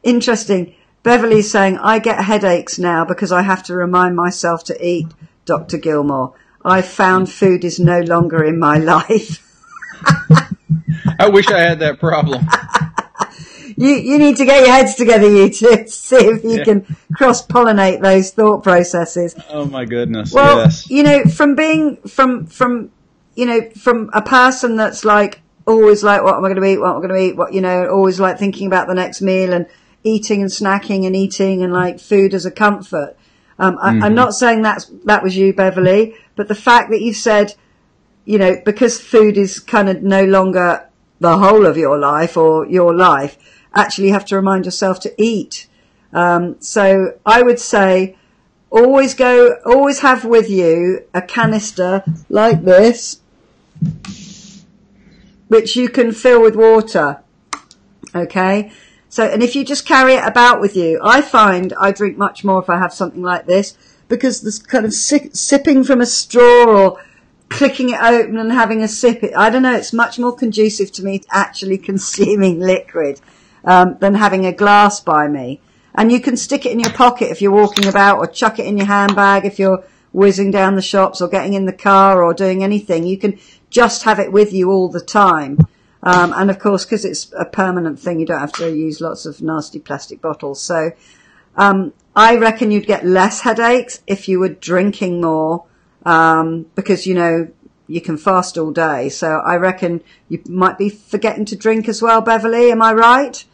Interesting. Beverly's saying, I get headaches now because I have to remind myself to eat, Dr. Gilmore. I've found food is no longer in my life. I wish I had that problem. you need to get your heads together, you two, to see if you can cross-pollinate those thought processes. Oh my goodness. Well, yes. From a person that's like, always like, what am I going to eat? What am I going to eat? What, always like thinking about the next meal and eating and snacking and eating and like food as a comfort. I'm not saying that was you, Beverly, but the fact that you said, because food is kind of no longer the whole of your life or your life, actually you have to remind yourself to eat. So I would say always have with you a canister like this, which you can fill with water. Okay. So, and if you just carry it about with you, I find I drink much more if I have something like this, because this kind of sipping from a straw or clicking it open and having a sip, I don't know, it's much more conducive to me actually consuming liquid than having a glass by me. And you can stick it in your pocket if you're walking about, or chuck it in your handbag if you're whizzing down the shops or getting in the car or doing anything. You can just have it with you all the time. And of course, because it's a permanent thing, you don't have to use lots of nasty plastic bottles. So I reckon you'd get less headaches if you were drinking more, because, you can fast all day. So I reckon you might be forgetting to drink as well, Beverly. Am I right?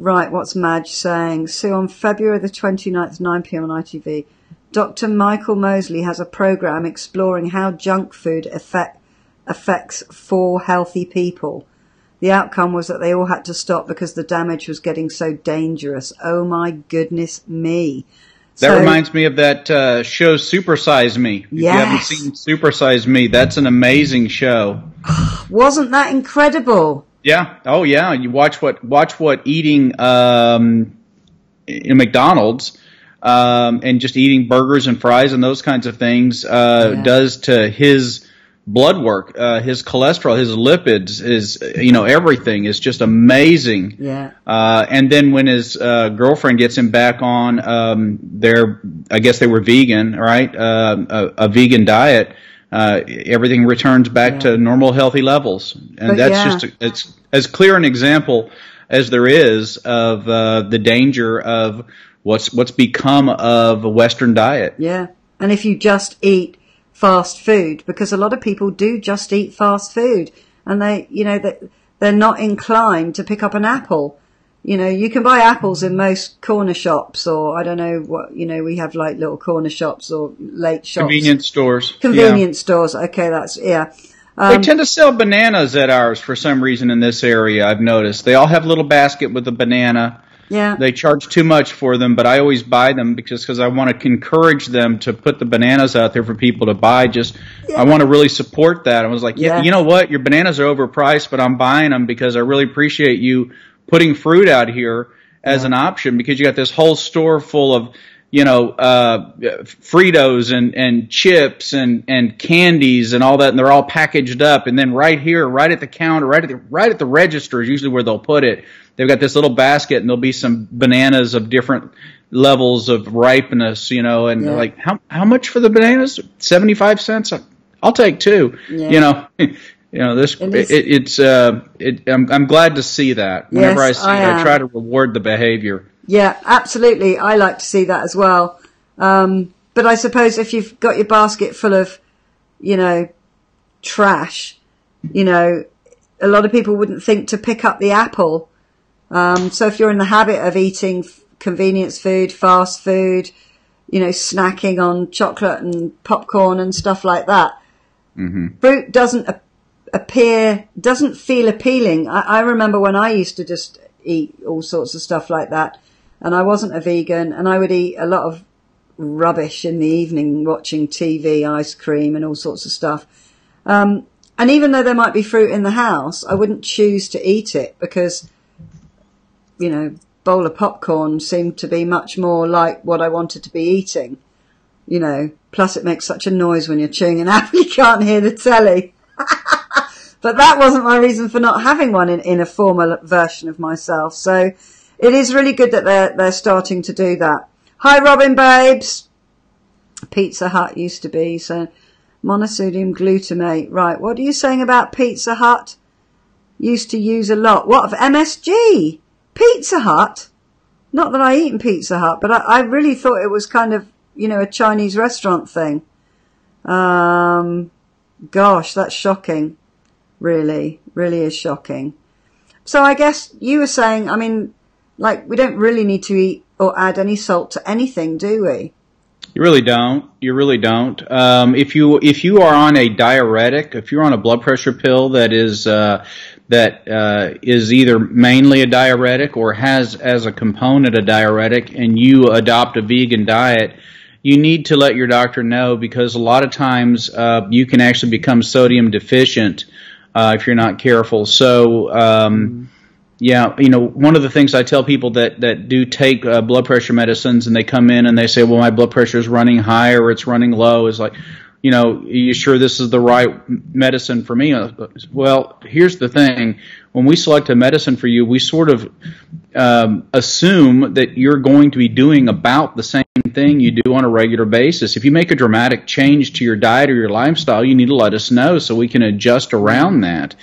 Right, what's Madge saying? Sue, on February the 29th, 9 p.m. on ITV, Dr. Michael Mosley has a program exploring how junk food affects 4 healthy people. The outcome was that they all had to stop because the damage was getting so dangerous. Oh my goodness me. That reminds me of that show Super Size Me. If you haven't seen Super Size Me, that's an amazing show. Wasn't that incredible? Yeah. Oh yeah. You watch what eating in McDonald's and just eating burgers and fries and those kinds of things does to his blood work, his cholesterol, his lipids, everything is just amazing. Yeah. And then when his girlfriend gets him back on I guess they were vegan, right? A vegan diet. Everything returns back to normal, healthy levels, and it's as clear an example as there is of the danger of what's become of a Western diet. Yeah, and if you just eat fast food, because a lot of people do just eat fast food, and they're not inclined to pick up an apple. You can buy apples in most corner shops, or I don't know what, we have like little corner shops or late shops. Convenience stores. Stores. Okay, that's, they tend to sell bananas at ours for some reason in this area, I've noticed. They all have a little basket with a banana. Yeah. They charge too much for them, but I always buy them because I want to encourage them to put the bananas out there for people to buy. I want to really support that. I was like, you know what? Your bananas are overpriced, but I'm buying them because I really appreciate you putting fruit out here as an option, because you got this whole store full of, Fritos and chips and candies and all that, and they're all packaged up. And then right here, right at the counter, right at the register is usually where they'll put it. They've got this little basket, and there'll be some bananas of different levels of ripeness, and they're like, how much for the bananas? 75 cents? I'll take 2. Yeah. I'm glad to see that. Whenever I see it, I try to reward the behavior. Yeah, absolutely. I like to see that as well. But I suppose if you've got your basket full of, trash, a lot of people wouldn't think to pick up the apple. So if you're in the habit of eating convenience food, fast food, snacking on chocolate and popcorn and stuff like that, fruit doesn't feel appealing. I remember when I used to just eat all sorts of stuff like that, and I wasn't a vegan, and I would eat a lot of rubbish in the evening, watching TV, ice cream and all sorts of stuff. And even though there might be fruit in the house, I wouldn't choose to eat it because, bowl of popcorn seemed to be much more like what I wanted to be eating. Plus it makes such a noise when you're chewing an apple, you can't hear the telly. But that wasn't my reason for not having one in a formal version of myself. So it is really good that they're starting to do that. Hi, Robin babes. Pizza Hut used to be, so monosodium glutamate. Right, what are you saying about Pizza Hut? used to use a lot. What of MSG? Pizza Hut? Not that I eat in Pizza Hut, but I really thought it was kind of, a Chinese restaurant thing. Gosh, that's shocking. Really is shocking. So I guess you were saying, we don't really need to eat or add any salt to anything, do we? You really don't. If you are on a diuretic, if you're on a blood pressure pill that is either mainly a diuretic or has as a component a diuretic, and you adopt a vegan diet, you need to let your doctor know, because a lot of times you can actually become sodium deficient if you're not careful. So, one of the things I tell people that do take blood pressure medicines, and they come in and they say, well, my blood pressure is running high or it's running low, is like, are you sure this is the right medicine for me? Well, here's the thing. When we select a medicine for you, we sort of assume that you're going to be doing about the same thing you do on a regular basis. If you make a dramatic change to your diet or your lifestyle, you need to let us know so we can adjust around that.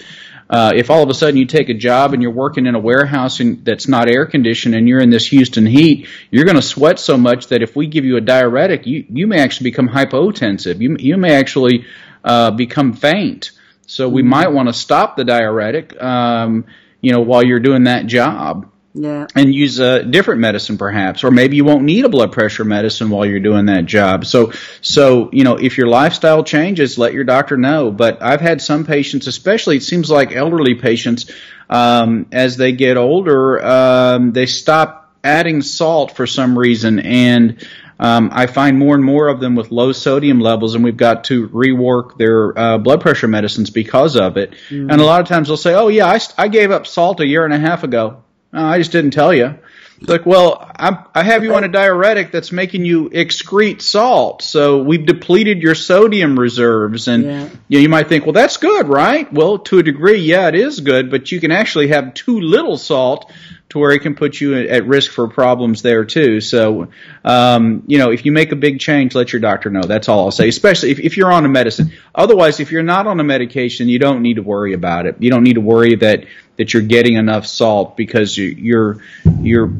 If all of a sudden you take a job and you're working in a warehouse that's not air conditioned and you're in this Houston heat, you're going to sweat so much that if we give you a diuretic, you may actually become hypotensive. You may actually become faint. So we might want to stop the diuretic, while you're doing that job. Yeah. And use a different medicine perhaps, or maybe you won't need a blood pressure medicine while you're doing that job. So if your lifestyle changes, let your doctor know. But I've had some patients, especially it seems like elderly patients, as they get older, they stop adding salt for some reason, and I find more and more of them with low sodium levels, and we've got to rework their blood pressure medicines because of it. And a lot of times they'll say, oh yeah, I gave up salt a year and a half ago. I just didn't tell you. It's like, well, I have you on a diuretic that's making you excrete salt, so we've depleted your sodium reserves, and you might think, well, that's good, right? Well, to a degree, yeah, it is good, but you can actually have too little salt to where it can put you at risk for problems there too. So, if you make a big change, let your doctor know. That's all I'll say, especially if you're on a medicine. Otherwise, if you're not on a medication, you don't need to worry about it. You don't need to worry that you're getting enough salt, because you're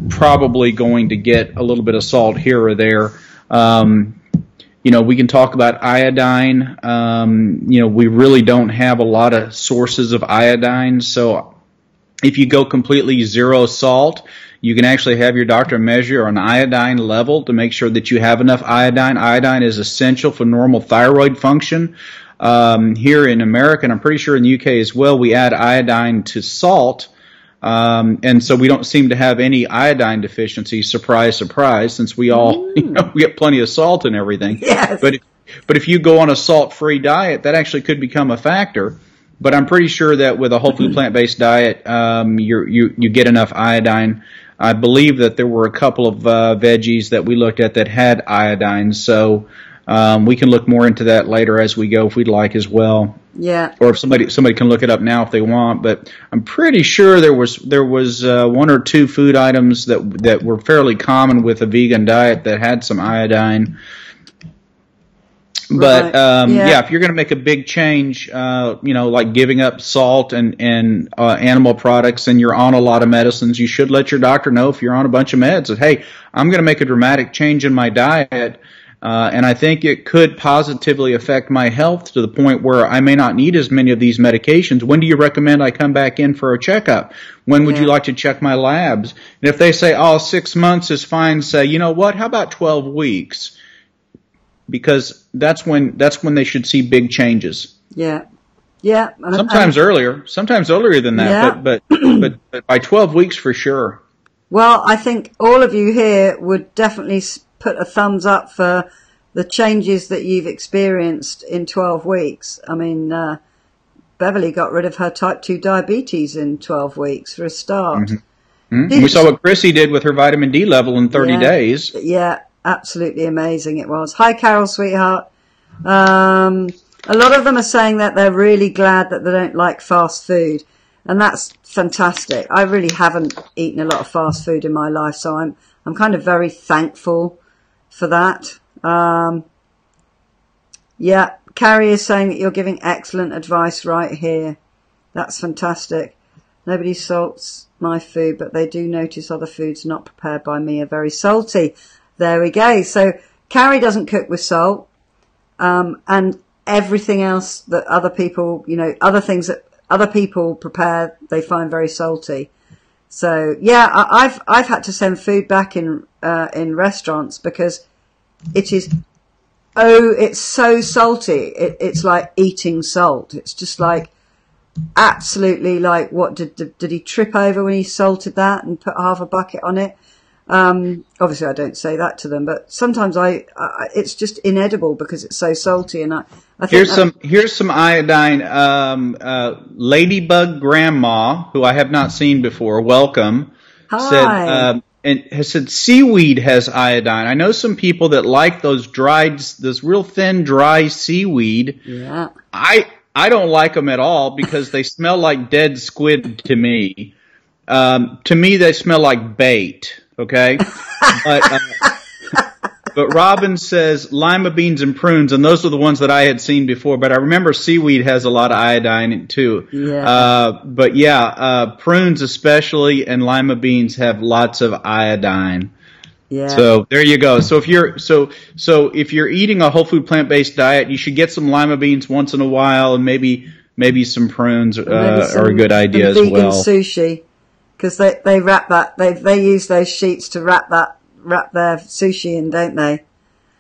probably going to get a little bit of salt here or there. We can talk about iodine. We really don't have a lot of sources of iodine, so if you go completely zero salt, you can actually have your doctor measure an iodine level to make sure that you have enough iodine. Iodine is essential for normal thyroid function. Here in America, and I'm pretty sure in the UK as well, we add iodine to salt, and so we don't seem to have any iodine deficiency. Surprise, surprise, since we all, we get plenty of salt and everything. Yes. But if you go on a salt-free diet, that actually could become a factor. But I'm pretty sure that with a whole food plant-based diet, you get enough iodine. I believe that there were a couple of veggies that we looked at that had iodine, so we can look more into that later as we go if we'd like as well. Yeah. Or if somebody can look it up now if they want. But I'm pretty sure there was one or two food items that were fairly common with a vegan diet that had some iodine. But if you're going to make a big change, like giving up salt and animal products, and you're on a lot of medicines, you should let your doctor know if you're on a bunch of meds that, hey, I'm going to make a dramatic change in my diet, and I think it could positively affect my health to the point where I may not need as many of these medications. When do you recommend I come back in for a checkup? When would you like to check my labs? And if they say, 6 months is fine, say, you know what, how about 12 weeks? Because that's when they should see big changes. Yeah. Sometimes earlier than that, but by 12 weeks for sure. Well, I think all of you here would definitely put a thumbs up for the changes that you've experienced in 12 weeks. I mean, Beverly got rid of her type 2 diabetes in 12 weeks for a start. Mm-hmm. Mm-hmm. We saw what Chrissy did with her vitamin D level in 30 days. Yeah. Absolutely amazing it was. Hi, Carol, sweetheart. A lot of them are saying that they're really glad that they don't like fast food, and that's fantastic. I really haven't eaten a lot of fast food in my life, so I'm kind of very thankful for that. Carrie is saying that you're giving excellent advice right here. That's fantastic. Nobody salts my food, but they do notice other foods not prepared by me are very salty. There we go. So Carrie doesn't cook with salt, and everything else that other people, other things that other people prepare, they find very salty. So yeah, I've had to send food back in restaurants because it's so salty. It's like eating salt. It's just like absolutely like, what did he trip over when he salted that and put half a bucket on it? Obviously I don't say that to them, but sometimes it's just inedible because it's so salty. And I think here's some iodine. Ladybug Grandma, who I have not seen before, welcome. Hi. And has said seaweed has iodine. I know some people that like those real thin, dry seaweed. Yeah. I don't like them at all because they smell like dead squid to me. To me, they smell like bait. Okay, but Robin says lima beans and prunes, and those are the ones that I had seen before. But I remember seaweed has a lot of iodine in it too. Yeah. But yeah, prunes especially and lima beans have lots of iodine. Yeah. So there you go. So if you're eating a whole food plant-based diet, you should get some lima beans once in a while, and maybe some prunes are a good idea as well. Vegan sushi. Because they wrap that, they use those sheets to wrap their sushi in, don't they?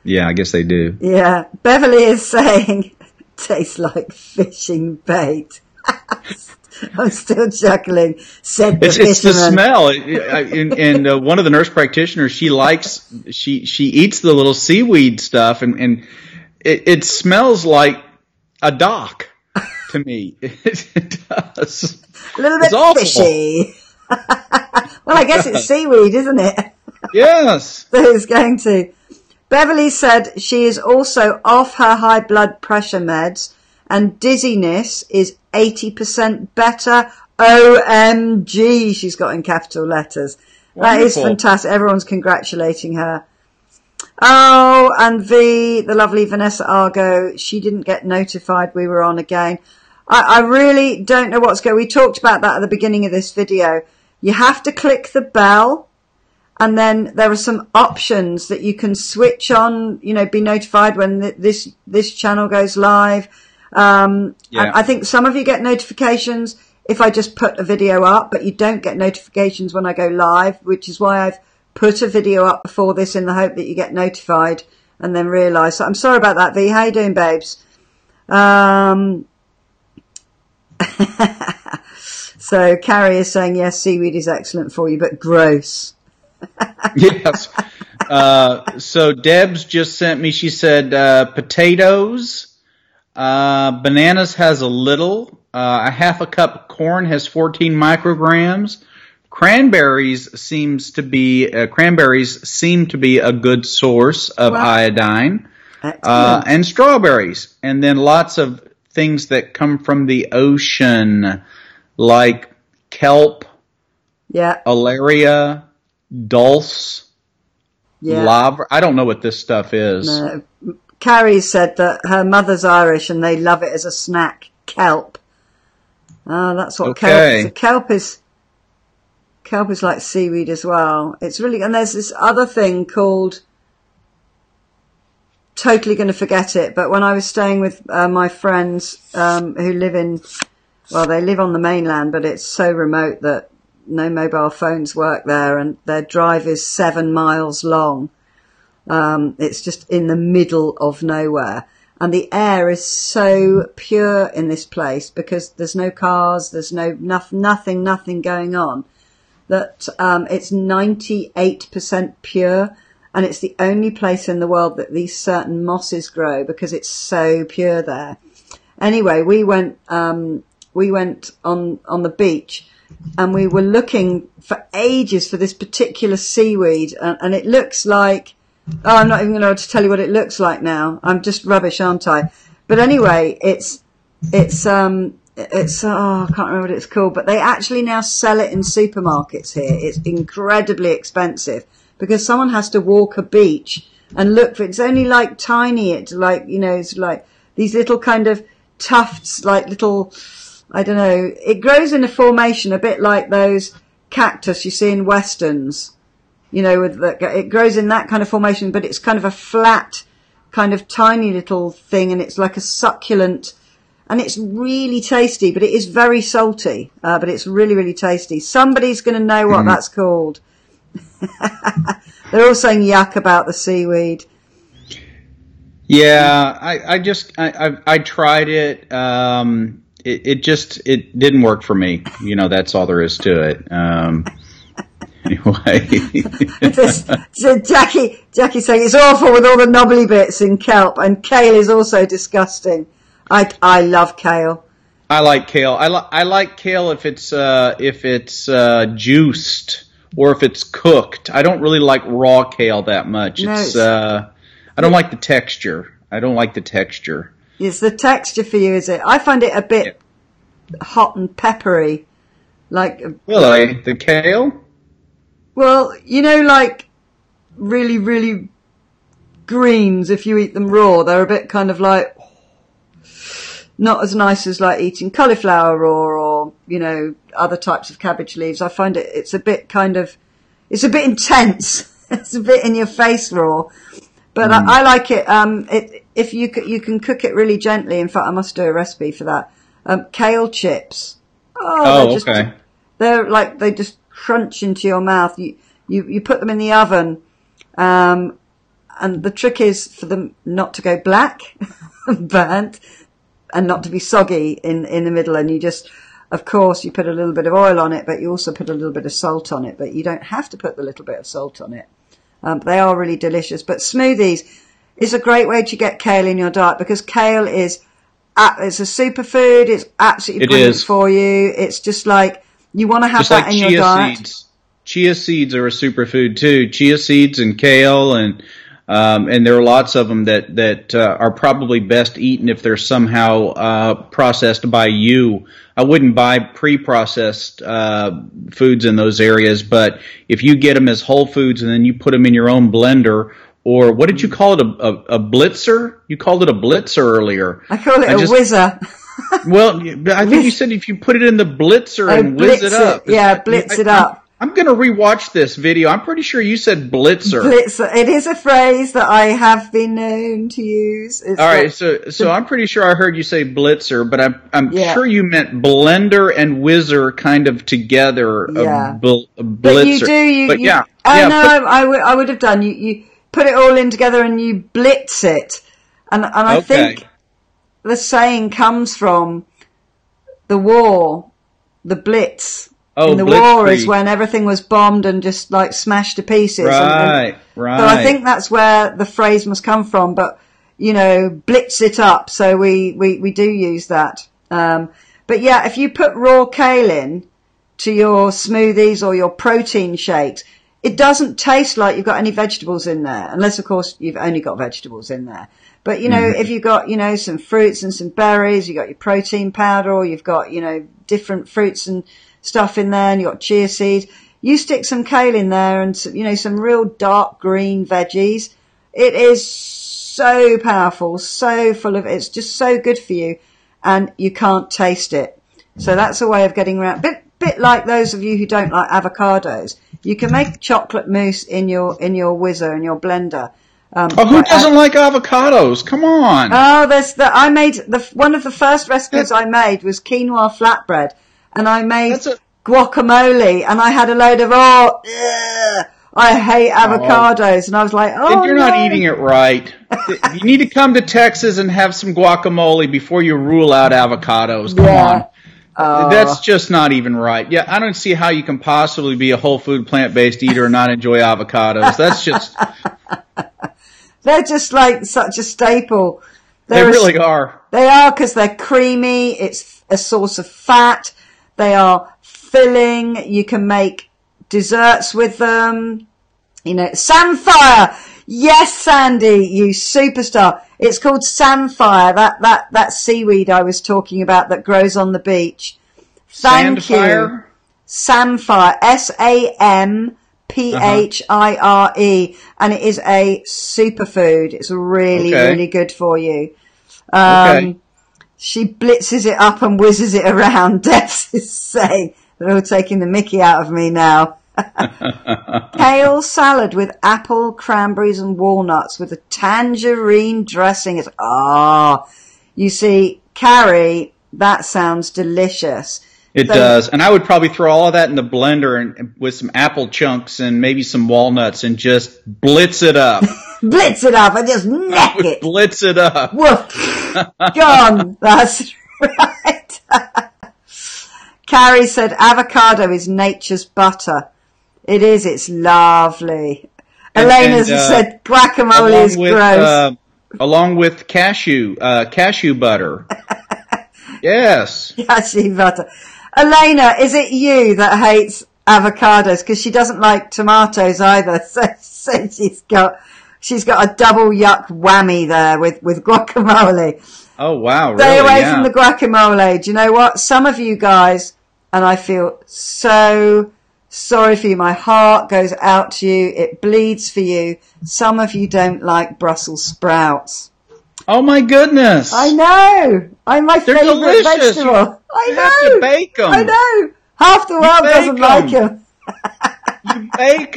Yeah, I guess they do. Yeah. Beverly is saying, tastes like fishing bait. I'm still chuckling, said the fisherman. It's the smell. And one of the nurse practitioners, she eats the little seaweed stuff and it smells like a dock to me. It does. A little bit fishy. Well, I guess it's seaweed, isn't it? Yes. So it's going to. Beverly said she is also off her high blood pressure meds and dizziness is 80% better. OMG, she's got in capital letters. Wonderful. That is fantastic. Everyone's congratulating her. Oh, and the lovely Vanessa Argo, she didn't get notified we were on again. I really don't know what's going on. We talked about that at the beginning of this video. You have to click the bell, and then there are some options that you can switch on, be notified when this channel goes live. Yeah. I think some of you get notifications if I just put a video up, but you don't get notifications when I go live, which is why I've put a video up before this in the hope that you get notified and then realise. So I'm sorry about that, V. How you doing, babes? So Carrie is saying, yes, seaweed is excellent for you, but gross. Yes. So Deb's just sent me, she said, potatoes, bananas has a little, a half a cup of corn has 14 micrograms. Cranberries seem to be a good source of iodine. And strawberries. And then lots of things that come from the ocean, like kelp, alaria, dulse, lava. I don't know what this stuff is. No. Carrie said that her mother's Irish and they love it as a snack. Kelp. That's what kelp is. Kelp is like seaweed as well. It's really, and there's this other thing called, totally going to forget it, but when I was staying with my friends who live they live on the mainland, but it's so remote that no mobile phones work there, and their drive is 7 miles long. It's just in the middle of nowhere. And the air is so pure in this place because there's no cars, there's nothing going on, that it's 98% pure. And it's the only place in the world that these certain mosses grow because it's so pure there. Anyway, we went on the beach and we were looking for ages for this particular seaweed, and it looks like, I'm not even going to be able to tell you what it looks like now. I'm just rubbish, aren't I? But anyway, it's I can't remember what it's called, but they actually now sell it in supermarkets here. It's incredibly expensive because someone has to walk a beach and look for it. It's only like tiny. It's like, it's like these little kind of tufts, like little, I don't know. It grows in a formation a bit like those cactus you see in westerns. You know, it grows in that kind of formation, but it's kind of a flat, kind of tiny little thing, and it's like a succulent, and it's really tasty, but it is very salty, but it's really, really tasty. Somebody's going to know what that's called. They're all saying yuck about the seaweed. Yeah, I tried it. It didn't work for me. You know, that's all there is to it. Anyway. So Jackie saying it's awful with all the knobbly bits in kelp, and kale is also disgusting. I love kale. I like kale. I like kale if it's juiced or if it's cooked. I don't really like raw kale that much. No, I don't like the texture. It's the texture for you, is it? I find it a bit hot and peppery. Really? The kale? Well, you know, like really, really greens, if you eat them raw, they're a bit kind of like not as nice as like eating cauliflower raw or, you know, other types of cabbage leaves. I find it's a bit it's a bit intense. It's a bit in your face raw. But I like it. If you can cook it really gently. In fact, I must do a recipe for that. Kale chips. Okay. They're like, they just crunch into your mouth. You put them in the oven. And the trick is for them not to go black, burnt, and not to be soggy in the middle. And you just, of course, you put a little bit of oil on it, but you also put a little bit of salt on it. But you don't have to put the little bit of salt on it. They are really delicious. But smoothies is a great way to get kale in your diet, because kale it's a superfood. It's absolutely brilliant for you. It's just like, you want to have that in your diet. Seeds. Chia seeds are a superfood too. Chia seeds and kale, and there are lots of them that are probably best eaten if they're somehow processed by you. I wouldn't buy pre-processed foods in those areas, but if you get them as whole foods and then you put them in your own blender, or what did you call it, a blitzer? You called it a blitzer earlier. I call it a whizzer. Well, I think you said if you put it in the blitzer and whiz it up. Yeah, blitz it up. I'm going to rewatch this video. I'm pretty sure you said blitzer. Blitzer. It is a phrase that I have been known to use. All right, so I'm pretty sure I heard you say blitzer, but I'm sure you meant blender and whizzer kind of together. Yeah. Blitzer. But you do. I would have done. You put it all in together and you blitz it, and I think the saying comes from the war, the Blitz. In the war is when everything was bombed and just like smashed to pieces. Right. So I think that's where the phrase must come from. But, you know, blitz it up. So we do use that. But yeah, if you put raw kale in to your smoothies or your protein shakes, it doesn't taste like you've got any vegetables in there. Unless, of course, you've only got vegetables in there. But, you know, if you've got, you know, some fruits and some berries, you've got your protein powder, or you've got, you know, different fruits and stuff in there, and you've got chia seeds, you stick some kale in there and, you know, some real dark green veggies. It is so powerful, so full of, it's just so good for you, and you can't taste it. So that's a way of getting around. Bit like those of you who don't like avocados. You can make chocolate mousse in your whizzer, in your blender. Who doesn't like avocados? Come on. I made one of the first recipes I made was quinoa flatbread, and I made guacamole, and I had a load of I hate avocados, and I was like, you're not eating it right. You need to come to Texas and have some guacamole before you rule out avocados. Come on. That's just not even right. Yeah, I don't see how you can possibly be a whole food plant-based eater and not enjoy avocados. That's just... They're just like such a staple. They really are. They are, because they're creamy. It's a source of fat. They are filling. You can make desserts with them. You know, samphire. Yes, Sandy, you superstar. It's called samphire. That seaweed I was talking about that grows on the beach. Thank you. Samphire. SAMPHIRE, and it is a superfood. It's really, really good for you. She blitzes it up and whizzes it around. Debs is saying, they're all taking the mickey out of me now. Kale salad with apple, cranberries and walnuts with a tangerine dressing. You see, Carrie, that sounds delicious. It does. And I would probably throw all of that in the blender and with some apple chunks and maybe some walnuts and just blitz it up. Blitz it up and just neck it. Blitz it up. Woof. Gone. That's right. Carrie said avocado is nature's butter. It is. It's lovely. Elena said guacamole is gross. Along with cashew butter. Yes. Cashew butter. Elena, is it you that hates avocados? Because she doesn't like tomatoes either. So she's got a double yuck whammy there with guacamole. Oh, wow. Really? Stay away from the guacamole. Do you know what? Some of you guys, and I feel so sorry for you. My heart goes out to you. It bleeds for you. Some of you don't like Brussels sprouts. Oh my goodness! I know. My favourite vegetable. I know. Have to bake them. I know. Half the world doesn't like them.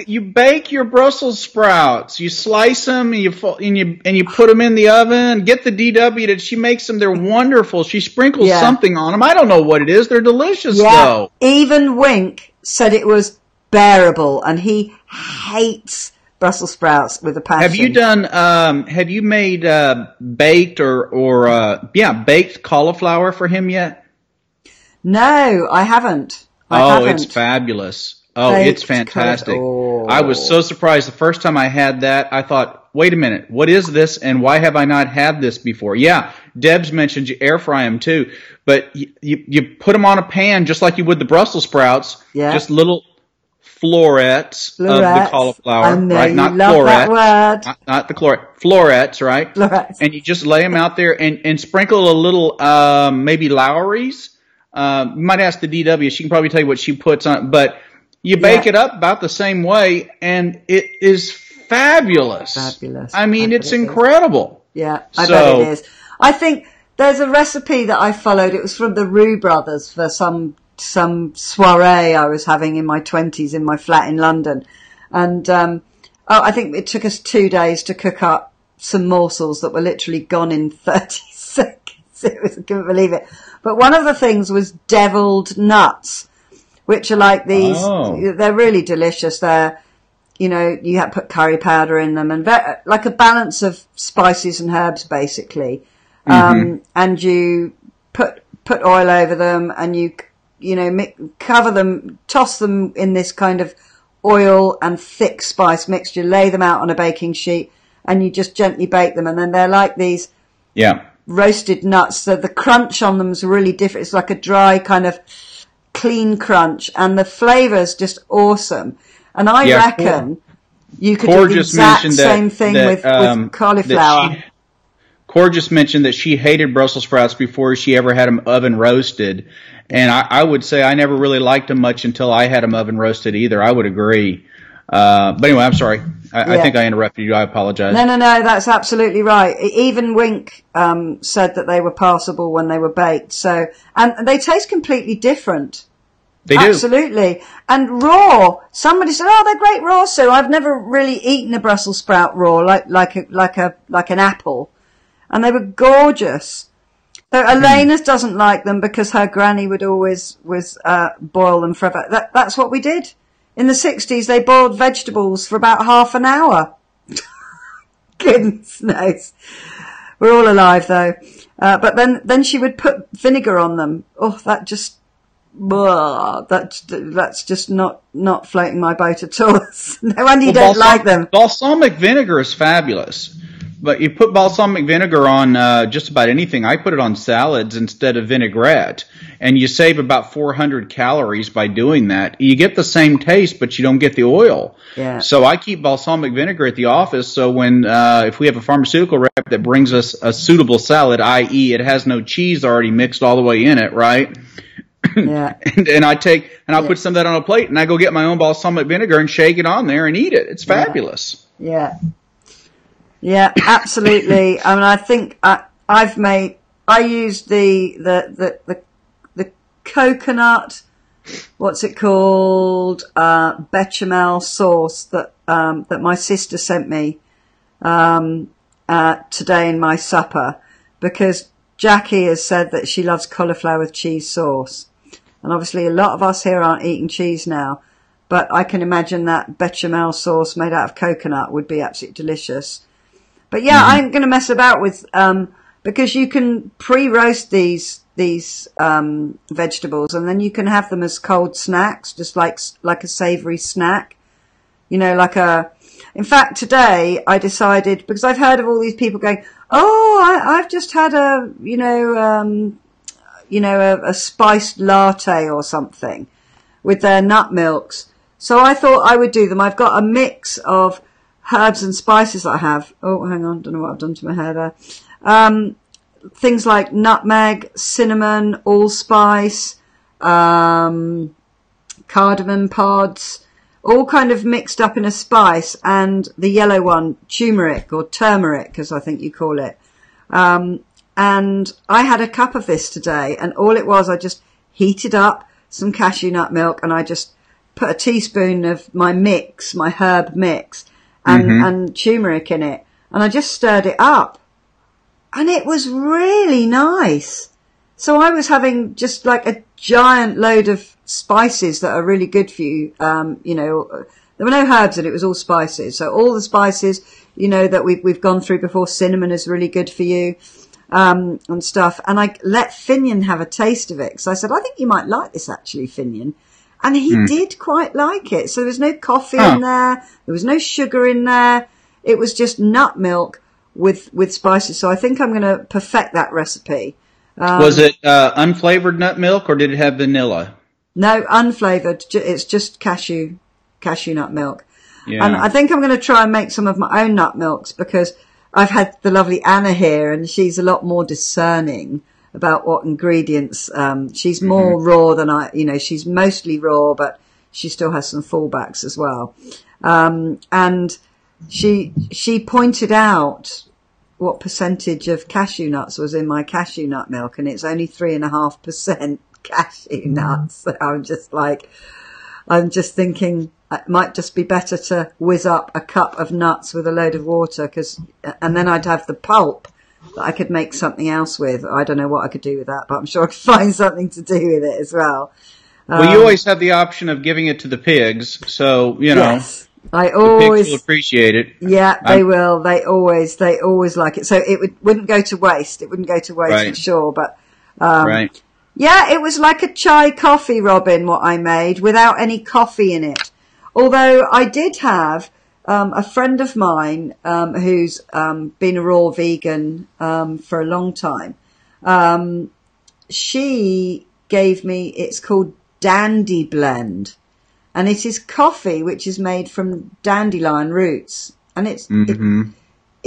You bake your Brussels sprouts. You slice them and you put them in the oven. Get the DW that she makes them. They're wonderful. She sprinkles something on them. I don't know what it is. They're delicious though. Even Wink said it was bearable, and he hates Brussels sprouts with a passion. Have you made baked or baked cauliflower for him yet? No, I haven't. It's fabulous. Oh, it's fantastic. I was so surprised the first time I had that. I thought, wait a minute, what is this and why have I not had this before? Yeah, Debs mentioned you air fry them too, but you put them on a pan just like you would the Brussels sprouts, just little florets of the cauliflower, right? Not florets, not the florets, right? Florets. And you just lay them out there and sprinkle a little, maybe Lowry's. You might ask the DW; she can probably tell you what she puts on. But you bake it up about the same way, and it is fabulous. Fabulous. I mean, it's incredible. Yeah, I bet it is. I think there's a recipe that I followed. It was from the Roux brothers for some soiree I was having in my 20s in my flat in London. And I think it took us 2 days to cook up some morsels that were literally gone in 30 seconds. I couldn't believe it. But one of the things was deviled nuts, which are like these, they're really delicious. They're, you have to put curry powder in them and like a balance of spices and herbs basically. And you put oil over them and you cover them, toss them in this kind of oil and thick spice mixture, lay them out on a baking sheet, and you just gently bake them. And then they're like these roasted nuts. So the crunch on them is really different. It's like a dry kind of clean crunch, and the flavour's just awesome. And I reckon you could do the exact same thing with cauliflower. Cor just mentioned that she hated Brussels sprouts before she ever had them oven roasted. And I would say I never really liked them much until I had them oven roasted either. I would agree. But anyway, I'm sorry. I think I interrupted you. I apologize. No, that's absolutely right. Even Wink said that they were passable when they were baked. So, and they taste completely different. They do. Absolutely. And raw. Somebody said, "Oh, they're great raw." So I've never really eaten a Brussels sprout raw, like an apple, and they were gorgeous. So Elena doesn't like them because her granny would always boil them forever. That's what we did. In the 60s, they boiled vegetables for about half an hour. Goodness knows. We're all alive though. But then she would put vinegar on them. Oh, that's just not floating my boat at all. No wonder you don't like them. Balsamic vinegar is fabulous. But you put balsamic vinegar on just about anything. I put it on salads instead of vinaigrette. And you save about 400 calories by doing that. You get the same taste, but you don't get the oil. Yeah. So I keep balsamic vinegar at the office. So when if we have a pharmaceutical rep that brings us a suitable salad, i.e. it has no cheese already mixed all the way in it, right? Yeah. and I'll put some of that on a plate, and I go get my own balsamic vinegar and shake it on there and eat it. It's fabulous. Yeah. Yeah, absolutely. I mean, I think I've made I used the coconut, what's it called, bechamel sauce that my sister sent me today in my supper, because Jackie has said that she loves cauliflower with cheese sauce. And obviously a lot of us here aren't eating cheese now, but I can imagine that bechamel sauce made out of coconut would be absolutely delicious. But yeah, I ain't going to mess about with, because you can pre-roast these vegetables, and then you can have them as cold snacks, just like a savoury snack. In fact, today I decided, because I've heard of all these people going, I've just had a spiced latte or something with their nut milks. So I thought I would do them. I've got a mix of herbs and spices I have. Oh, hang on. Don't know what I've done to my hair there. Things like nutmeg, cinnamon, allspice, cardamom pods, all kind of mixed up in a spice, and the yellow one, turmeric, or turmeric, as I think you call it. And I had a cup of this today, and all it was, I just heated up some cashew nut milk, and I just put a teaspoon of my herb mix, and turmeric in it, and I just stirred it up, and it was really nice. So I was having just like a giant load of spices that are really good for you. There were no herbs in it, it was all spices. So all the spices, that we've gone through before. Cinnamon is really good for you, and stuff. And I let Finian have a taste of it, because I said, I think you might like this actually, Finian. And he did quite like it. So there was no coffee in there. There was no sugar in there. It was just nut milk with spices. So I think I'm going to perfect that recipe. Was it unflavored nut milk, or did it have vanilla? No, unflavored. It's just cashew nut milk. Yeah. And I think I'm going to try and make some of my own nut milks, because I've had the lovely Anna here, and she's a lot more discerning about what ingredients. She's more raw than she's mostly raw, but she still has some fallbacks as well. And she pointed out what percentage of cashew nuts was in my cashew nut milk, and it's only 3.5% cashew nuts. So I'm just thinking it might just be better to whiz up a cup of nuts with a load of water, and then I'd have the pulp that I could make something else with. I don't know what I could do with that, but I'm sure I could find something to do with it as well. Well, you always have the option of giving it to the pigs, so, Yes. The pigs will appreciate it. Yeah, they will. They always like it. So it wouldn't go to waste. It wouldn't go to waste, right. For sure. But, right. Yeah, it was like a chai coffee, Robin, what I made, without any coffee in it. Although I did have a friend of mine who's been a raw vegan for a long time. She gave me, it's called Dandy Blend, and it is coffee which is made from dandelion roots, and it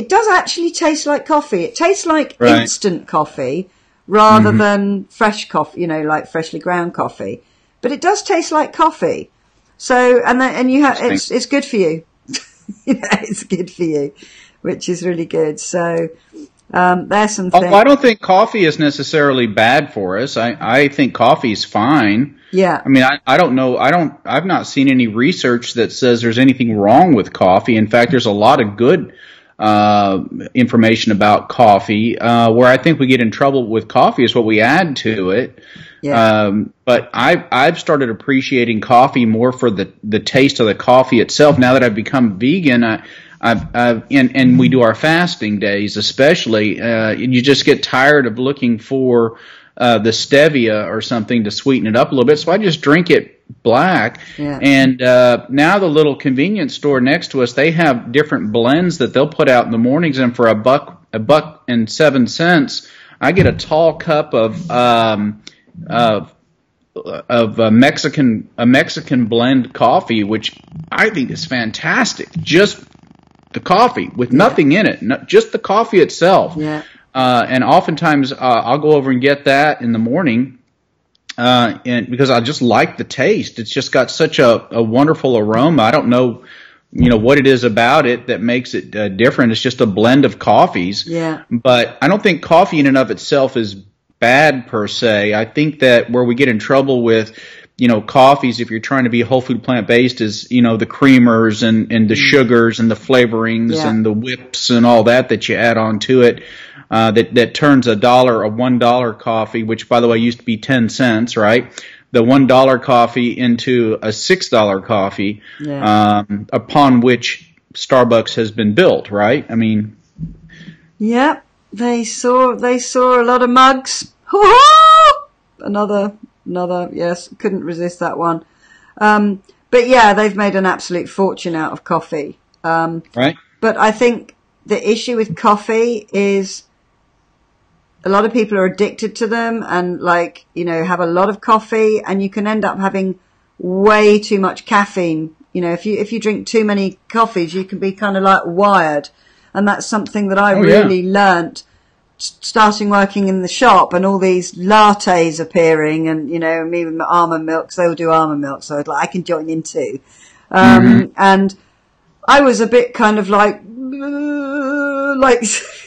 does actually taste like coffee. It tastes like instant coffee rather than fresh coffee, like freshly ground coffee, but it does taste like coffee. So, and you have, it's good for you. It's good for you, which is really good. So, there's some things. I don't think coffee is necessarily bad for us. I think coffee is fine. Yeah. I mean, I don't know. I've not seen any research that says there's anything wrong with coffee. In fact, there's a lot of good information about coffee. Where I think we get in trouble with coffee is what we add to it. Yeah. But I've started appreciating coffee more for the taste of the coffee itself. Now that I've become vegan, and we do our fasting days, especially, you just get tired of looking for the stevia or something to sweeten it up a little bit. So I just drink it black. Yeah. And now the little convenience store next to us, they have different blends that they'll put out in the mornings, and for $1.07, I get a tall cup of a Mexican blend coffee, which I think is fantastic. Just the coffee with nothing in it, just the coffee itself. Yeah. And oftentimes I'll go over and get that in the morning, and because I just like the taste. It's just got such a wonderful aroma. I don't know what it is about it that makes it different. It's just a blend of coffees. Yeah. But I don't think coffee in and of itself is bad per se. I think that where we get in trouble with, coffees, if you're trying to be whole food plant based, is, the creamers and the sugars and the flavorings and the whips and all that you add on to it. That turns a $1 coffee, which by the way used to be 10 cents, right? The $1 coffee into a $6 coffee, upon which Starbucks has been built, right? I mean, yeah, they saw a lot of mugs. Another, yes, couldn't resist that one. But yeah, they've made an absolute fortune out of coffee. Right. But I think the issue with coffee is a lot of people are addicted to them and have a lot of coffee, and you can end up having way too much caffeine. If you drink too many coffees, you can be kind of like wired. And that's something that I really learnt starting working in the shop, and all these lattes appearing, and, me with my almond milk, 'cause they all do almond milk. So I can join in too. And I was a bit kind of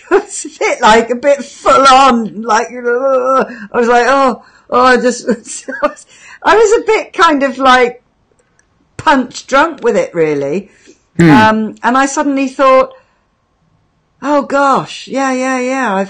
it's a bit full on, I was like, I was a bit kind of punch drunk with it, really. And I suddenly thought, oh gosh, yeah,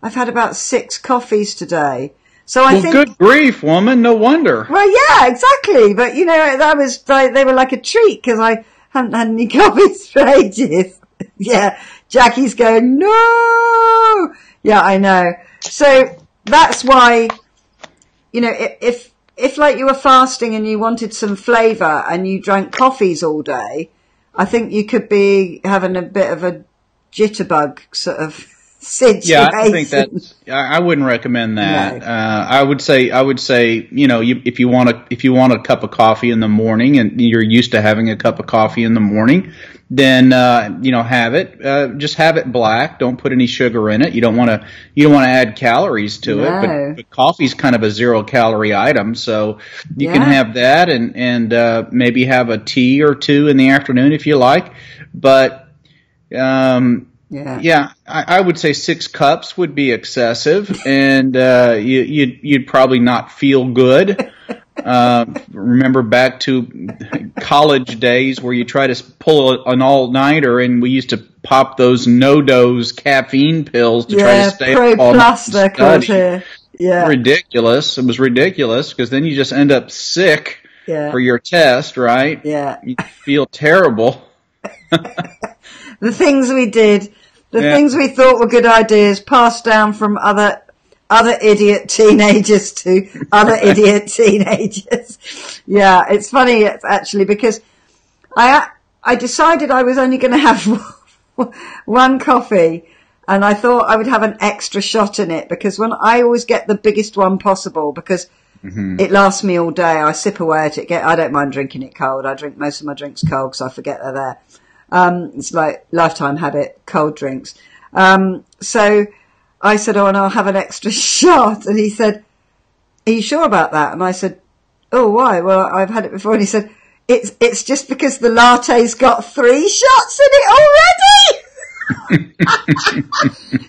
I've had about 6 coffees today. So I think, good grief, woman, no wonder. Well, yeah, exactly. But that was they were like a treat, because I hadn't had any coffees for ages. Yeah, Jackie's going, no! Yeah, I know. So that's why, if you were fasting and you wanted some flavour and you drank coffees all day, I think you could be having a bit of a jitterbug sort of situation. Yeah, I think I wouldn't recommend that. No. I would say, if you want a cup of coffee in the morning and you're used to having a cup of coffee in the morning, then have it. Just have it black. Don't put any sugar in it. You don't want to add calories to it. But coffee's kind of a 0-calorie item, so you can have that and maybe have a tea or two in the afternoon if you like. But I would say 6 cups would be excessive, and you'd probably not feel good. Remember back to college days where you try to pull an all-nighter, and we used to pop those no-dose caffeine pills to try to stay up all night. Yeah, ridiculous. It was ridiculous, because then you just end up sick for your test, right? Yeah, you feel terrible. The things we did, things we thought were good ideas, passed down from other idiot teenagers to other idiot teenagers. Yeah, it's funny actually, because I decided I was only going to have one coffee, and I thought I would have an extra shot in it, because when I always get the biggest one possible, because it lasts me all day. I sip away at it. I don't mind drinking it cold. I drink most of my drinks cold because I forget they're there. It's like lifetime habit, cold drinks. So I said, and I'll have an extra shot. And he said, are you sure about that? And I said, oh, why? Well, I've had it before. And he said, it's just because the latte's got 3 shots in it already.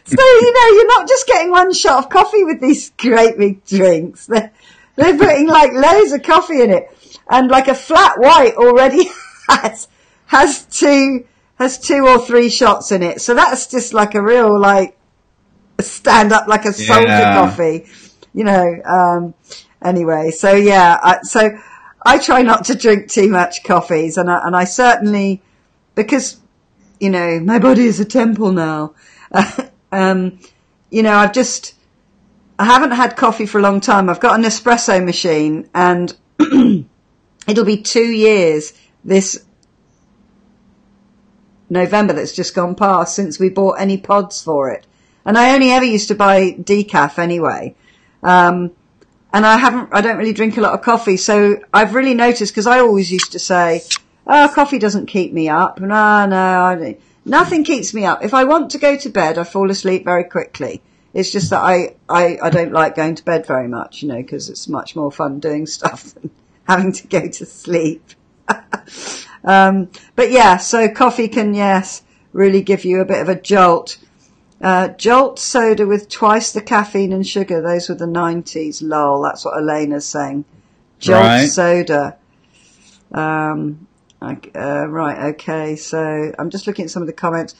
So, you're not just getting one shot of coffee with these great big drinks. They're putting loads of coffee in it. And a flat white already has 2 or 3 shots in it. So that's just a real stand up like a soldier coffee, anyway. So so I try not to drink too much coffees, and I certainly, because, my body is a temple now. I haven't had coffee for a long time. I've got an espresso machine, and it'll be 2 years this November that's just gone past since we bought any pods for it. And I only ever used to buy decaf anyway. And I don't really drink a lot of coffee. So I've really noticed, because I always used to say, coffee doesn't keep me up. No, nothing keeps me up. If I want to go to bed, I fall asleep very quickly. It's just that I don't like going to bed very much, because it's much more fun doing stuff than having to go to sleep. But yeah, so coffee can, yes, really give you a bit of a jolt. Jolt soda with twice the caffeine and sugar. Those were the 90s. Lol. That's what Elena's saying. Jolt soda. Right. Okay. So I'm just looking at some of the comments.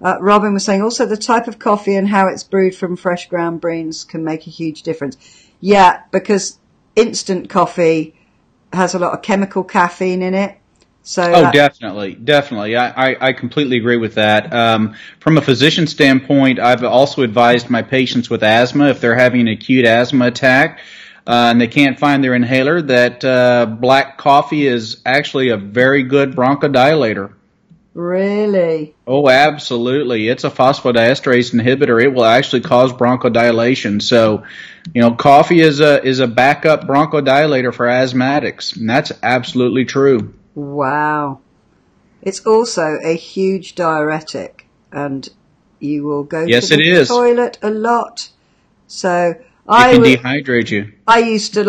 Robin was saying also the type of coffee and how it's brewed from fresh ground beans can make a huge difference. Yeah, because instant coffee has a lot of chemical caffeine in it. So definitely. I completely agree with that. From a physician standpoint, I've also advised my patients with asthma, if they're having an acute asthma attack, and they can't find their inhaler, that black coffee is actually a very good bronchodilator. Really? Oh, absolutely. It's a phosphodiesterase inhibitor. It will actually cause bronchodilation. So, coffee is a backup bronchodilator for asthmatics, and that's absolutely true. Wow. It's also a huge diuretic, and you will go to the toilet a lot. So it can dehydrate you. I used to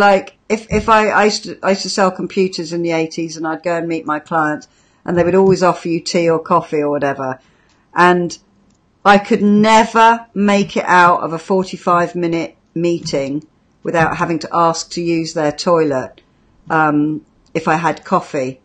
if I used to sell computers in the 80s, and I'd go and meet my clients, and they would always offer you tea or coffee or whatever. And I could never make it out of a 45-minute meeting without having to ask to use their toilet, if I had coffee.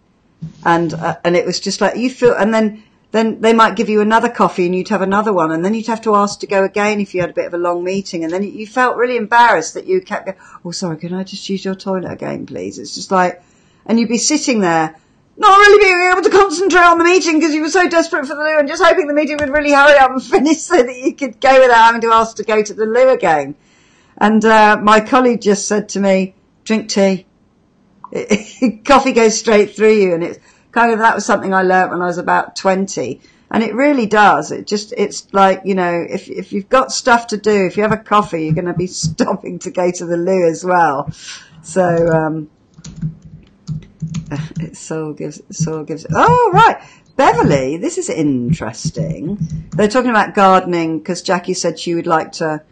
And it was just like you feel, and then they might give you another coffee and you'd have another one, and then you'd have to ask to go again if you had a bit of a long meeting, and then you felt really embarrassed that you kept going, oh, sorry, can I just use your toilet again, please? It's just like, and you'd be sitting there not really being able to concentrate on the meeting because you were so desperate for the loo and just hoping the meeting would really hurry up and finish so that you could go without having to ask to go to the loo again. And my colleague just said to me, drink tea. Coffee goes straight through you, and it's kind of, that was something I learnt when I was about 20, and it really does. It's like, if you've got stuff to do, if you have a coffee, you're going to be stopping to go to the loo as well. So, Soul gives. Oh, right. Beverly, this is interesting. They're talking about gardening because Jackie said she would like to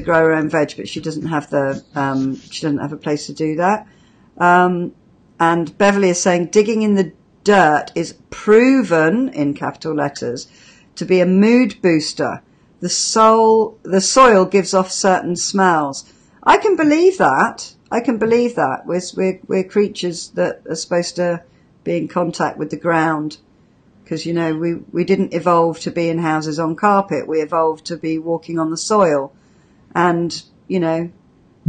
grow her own veg, but she doesn't have she doesn't have a place to do that. And Beverly is saying digging in the dirt is proven, in capital letters, to be a mood booster. The soil gives off certain smells. I can believe that. We're creatures that are supposed to be in contact with the ground. Because, we didn't evolve to be in houses on carpet. We evolved to be walking on the soil. And,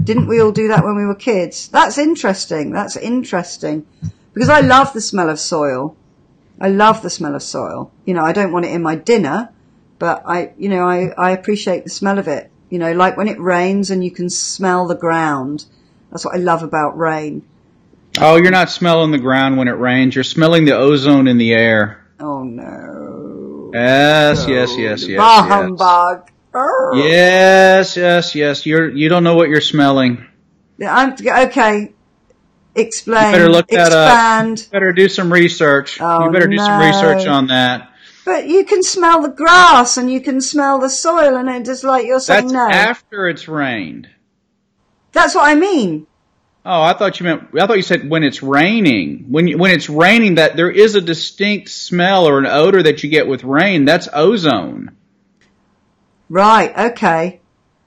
didn't we all do that when we were kids? That's interesting. Because I love the smell of soil. I don't want it in my dinner, but I appreciate the smell of it. Like when it rains and you can smell the ground. That's what I love about rain. Oh, you're not smelling the ground when it rains. You're smelling the ozone in the air. Oh, no. Yes. Bah humbug. Yes. You don't know what you're smelling. Okay. Explain. You better look that Expand. up. You better do some research. Oh, you better do some research on that. But you can smell the grass and you can smell the soil, and it's just like you're saying That's after it's rained. That's what I mean. Oh, I thought you said when it's raining. When it's raining, that there is a distinct smell or an odor that you get with rain. That's ozone. Right. Okay.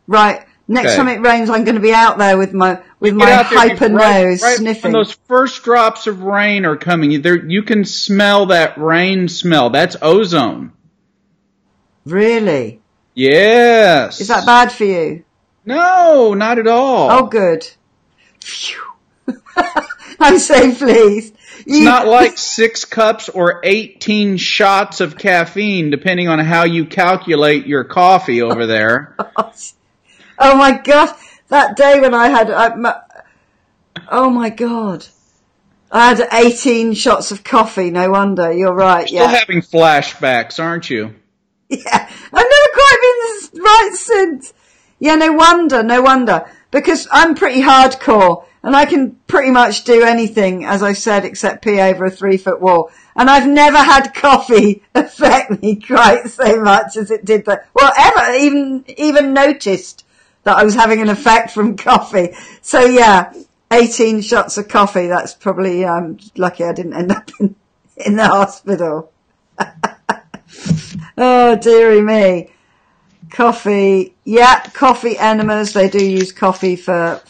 Right. Next time it rains, I'm going to be out there with my hyper nose sniffing. When those first drops of rain are coming, you can smell that rain smell. That's ozone. Really? Yes. Is that bad for you? No, not at all. Oh, good. Phew. I'm so pleased. It's not like 6 cups or 18 shots of caffeine, depending on how you calculate your coffee over there. Oh my God. That day when I had, oh my God. I had 18 shots of coffee. No wonder. You're right. You're still having flashbacks, aren't you? Yeah. I've never quite been right since. Yeah, no wonder. Because I'm pretty hardcore and I can pretty much do anything, as I said, except pee over a 3-foot wall. And I've never had coffee affect me quite so much as it did ever even noticed that I was having an effect from coffee. So yeah, 18 shots of coffee. That's probably, I'm lucky I didn't end up in the hospital. Oh, dearie me. Coffee. Yeah, coffee enemas. They do use coffee for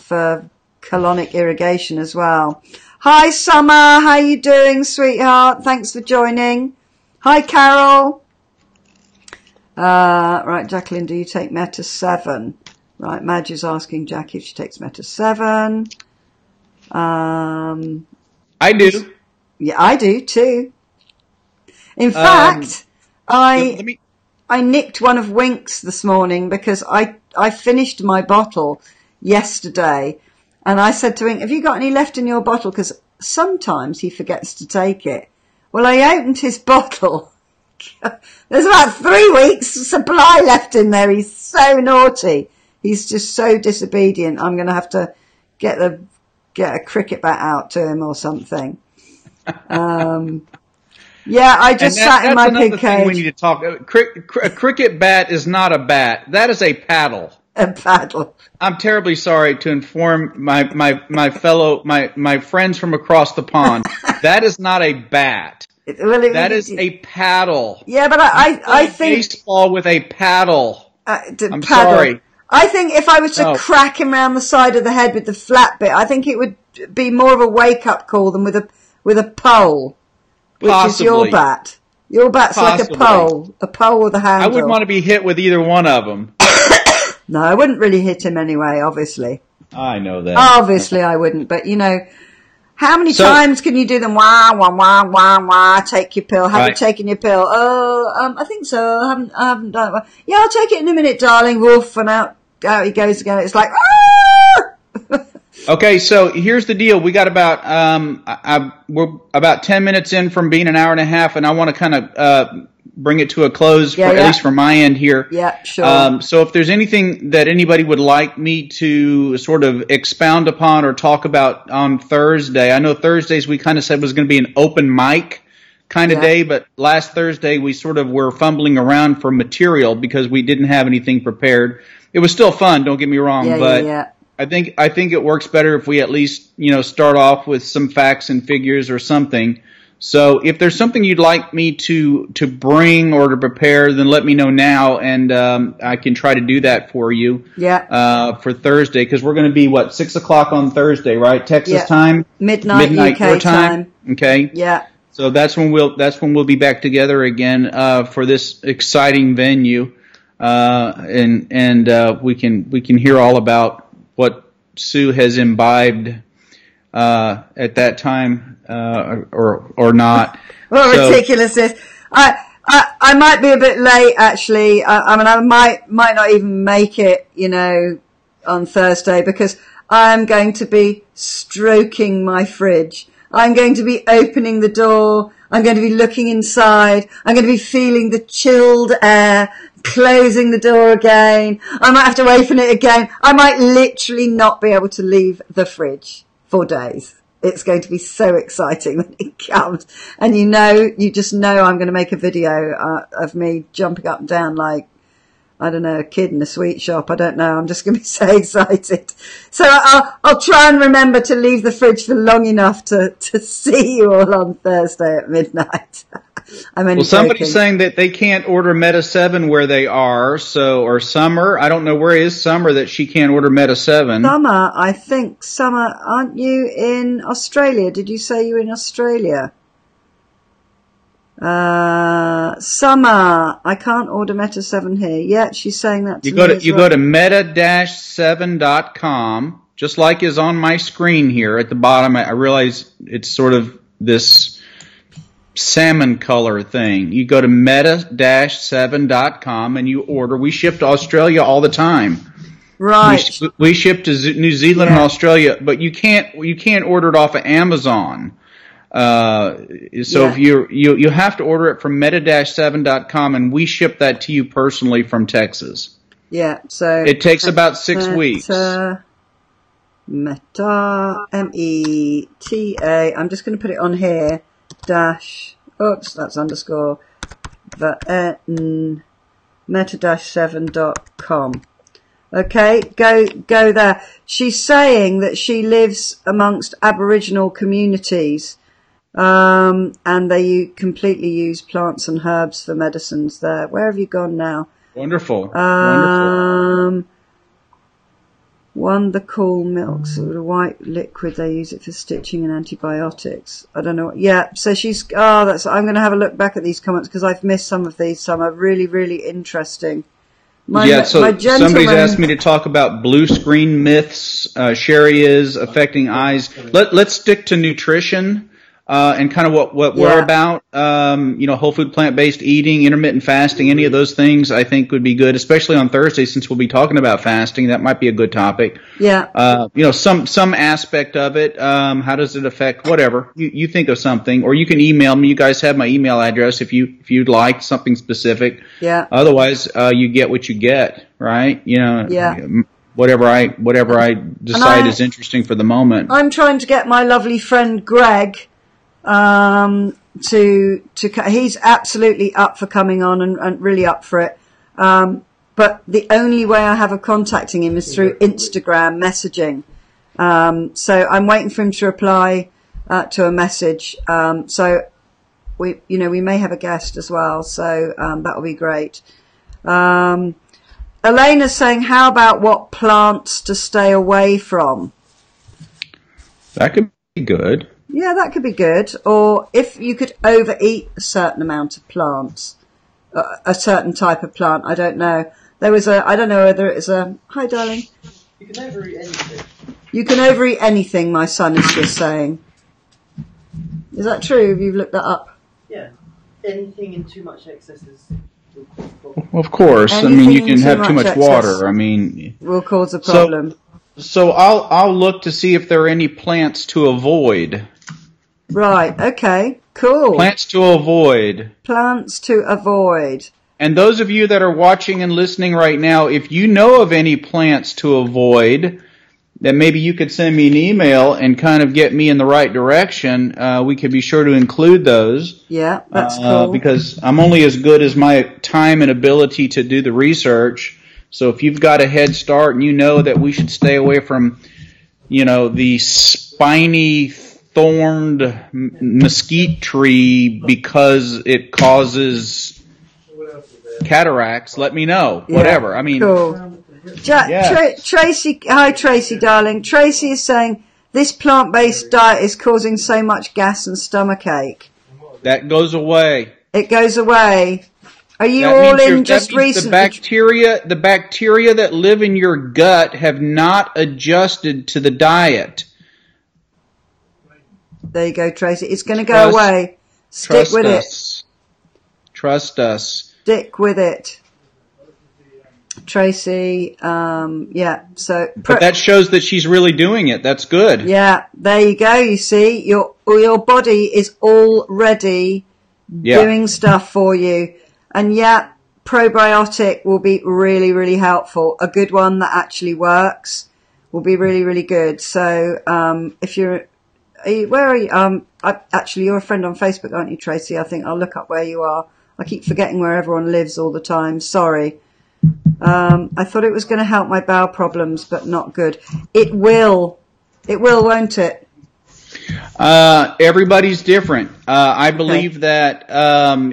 colonic irrigation as well. Hi, Summer. How you doing, sweetheart? Thanks for joining. Hi, Carol. Right, Jacqueline, do you take Meta 7? Right, Madge is asking Jackie if she takes Meta 7. I do. Yeah, I do too. In fact, I nicked one of Wink's this morning because I finished my bottle yesterday, and I said to Wink, have you got any left in your bottle? Because sometimes he forgets to take it. Well, I opened his bottle. There's about 3 weeks supply left in there. He's so naughty. He's just so disobedient. I'm going to have to get a cricket bat out to him or something. Yeah, I just sat in my pig cage. We need to talk. A cricket bat is not a bat. That is a paddle. A paddle. I'm terribly sorry to inform my friends from across the pond. That is not a bat. That is a paddle. Yeah, but I think baseball with a paddle. I'm paddle. sorry. I think if I was to crack him around the side of the head with the flat bit, I think it would be more of a wake-up call than with a pole, which Possibly. is your bat. Your bat's Possibly. like a pole with a handle. I wouldn't want to be hit with either one of them. No, I wouldn't really hit him anyway, obviously. I know that. Obviously I wouldn't, but how many times can you do them? Wah, wah, wah, wah, wah, take your pill. Have you taken your pill? Oh, I think so. I haven't done it. Yeah, I'll take it in a minute, darling. Woof, and out he goes again. It's like, ah! Okay, so here's the deal. We got we're about 10 minutes in from being an hour and a half, and I want to kind of bring it to a close, at least from my end here. Yeah, sure. So if there's anything that anybody would like me to sort of expound upon or talk about on Thursday, I know Thursdays we kind of said was going to be an open mic kind of day, but last Thursday we sort of were fumbling around for material because we didn't have anything prepared. It was still fun, don't get me wrong, but I think it works better if we at least, start off with some facts and figures or something. So if there's something you'd like me to bring or to prepare, then let me know now, and I can try to do that for you. Yeah. For Thursday, because we're going to be 6:00 on Thursday, right? Texas time, midnight UK your time. Okay. Yeah. So that's when we'll be back together again for this exciting venue, and we can hear all about what Sue has imbibed at that time. Or not. What ridiculous is. I might be a bit late actually. I might not even make it, on Thursday because I'm going to be stroking my fridge. I'm going to be opening the door. I'm going to be looking inside. I'm going to be feeling the chilled air, closing the door again. I might have to open it again. I might literally not be able to leave the fridge for days. It's going to be so exciting when it comes. And you just know I'm going to make a video of me jumping up and down like, I don't know, a kid in a sweet shop. I don't know. I'm just going to be so excited. So I'll try and remember to leave the fridge for long enough to see you all on Thursday at midnight. I'm only somebody's saying that they can't order Meta 7 where they are, or Summer. I don't know, where is Summer that she can't order Meta 7? Summer, aren't you in Australia? Did you say you were in Australia? Summer, I can't order Meta 7 here. Yeah, she's saying that to me. You go to meta-7.com, just like is on my screen here at the bottom. I realize it's sort of this salmon color thing. You go to meta-7.com and you order. We ship to Australia all the time. Right. We ship to New Zealand and Australia, but you can't order it off of Amazon. If you have to order it from meta-7.com, and we ship that to you personally from Texas. Yeah. So it takes about 6 weeks. Meta, META. I'm just going to put it on here. That's underscore. Meta-7.com. Okay, go there. She's saying that she lives amongst Aboriginal communities And they completely use plants and herbs for medicines there. Where have you gone now? Wonderful. Wonderful. The cool milk, sort of white liquid. They use it for stitching and antibiotics. I don't know. Yeah. So I'm going to have a look back at these comments because I've missed some of these. Some are really, really interesting. Somebody's asked me to talk about blue screen myths, Sherry affecting eyes. Let's stick to nutrition. And kind of what we're about, whole food, plant-based eating, intermittent fasting, any of those things I think would be good, especially on Thursday since we'll be talking about fasting. That might be a good topic. Yeah. Some aspect of it. How does it affect whatever you think of something, or you can email me. You guys have my email address if you'd like something specific. Yeah. Otherwise, you get what you get, right? Yeah. Whatever I decide is interesting for the moment. I'm trying to get my lovely friend Greg. He's absolutely up for coming on and really up for it. But the only way I have of contacting him is through Instagram messaging. So I'm waiting for him to reply, to a message. So we may have a guest as well. So, that will be great. Elena's saying, how about what plants to stay away from? That could be good. Yeah, that could be good. Or if you could overeat a certain amount of plants, a certain type of plant, I don't know. I don't know whether it's hi darling. You can overeat anything. You can overeat anything, my son is just saying. Is that true? Have you looked that up? Yeah. Anything in too much excess is... Of course. Anything you can have too much water. Will cause a problem. So I'll look to see if there are any plants to avoid. Right, okay, cool. Plants to avoid. And those of you that are watching and listening right now, if you know of any plants to avoid, then maybe you could send me an email and kind of get me in the right direction. We could be sure to include those. Yeah, that's cool. Because I'm only as good as my time and ability to do the research. So if you've got a head start and you know that we should stay away from, the spiny thorned mesquite tree because it causes cataracts, let me know. Yeah, whatever. Cool. Tracy, hi Tracy, darling. Tracy is saying this plant-based diet is causing so much gas and stomachache. That goes away. It goes away. Are you all in just recently? The bacteria that live in your gut have not adjusted to the diet. There you go, Tracy. It's going to go away. Stick with it. Trust us. Stick with it. Tracy, yeah, so... But that shows that she's really doing it. That's good. Yeah, there you go. You see, your body is already doing stuff for you. And yeah, probiotic will be really, really helpful. A good one that actually works will be really, really good. So, where are you? Actually, you're a friend on Facebook, aren't you, Tracy? I think I'll look up where you are. I keep forgetting where everyone lives all the time. Sorry. I thought it was going to help my bowel problems, but not good. It will, won't it? Everybody's different. I believe that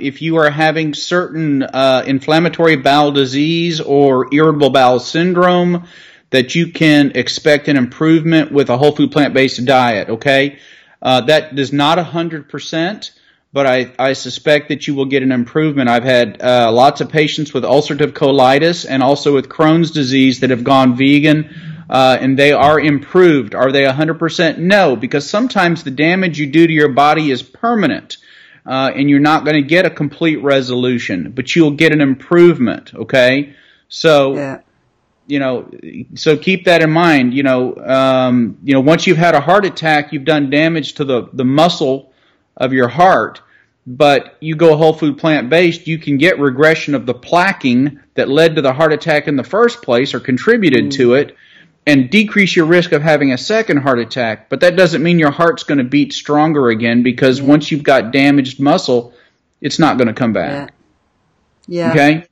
if you are having certain inflammatory bowel disease or irritable bowel syndrome, that you can expect an improvement with a whole food plant-based diet, okay? That is not 100%, but I suspect that you will get an improvement. I've had lots of patients with ulcerative colitis and also with Crohn's disease that have gone vegan, and they are improved. Are they 100%? No, because sometimes the damage you do to your body is permanent, and you're not going to get a complete resolution, but you'll get an improvement, okay? So, so keep that in mind. Once you've had a heart attack, you've done damage to the muscle of your heart, but you go whole food plant-based, you can get regression of the plaquing that led to the heart attack in the first place or contributed to it, and decrease your risk of having a second heart attack. But that doesn't mean your heart's going to beat stronger again, because once you've got damaged muscle, it's not going to come back. Yeah. Okay?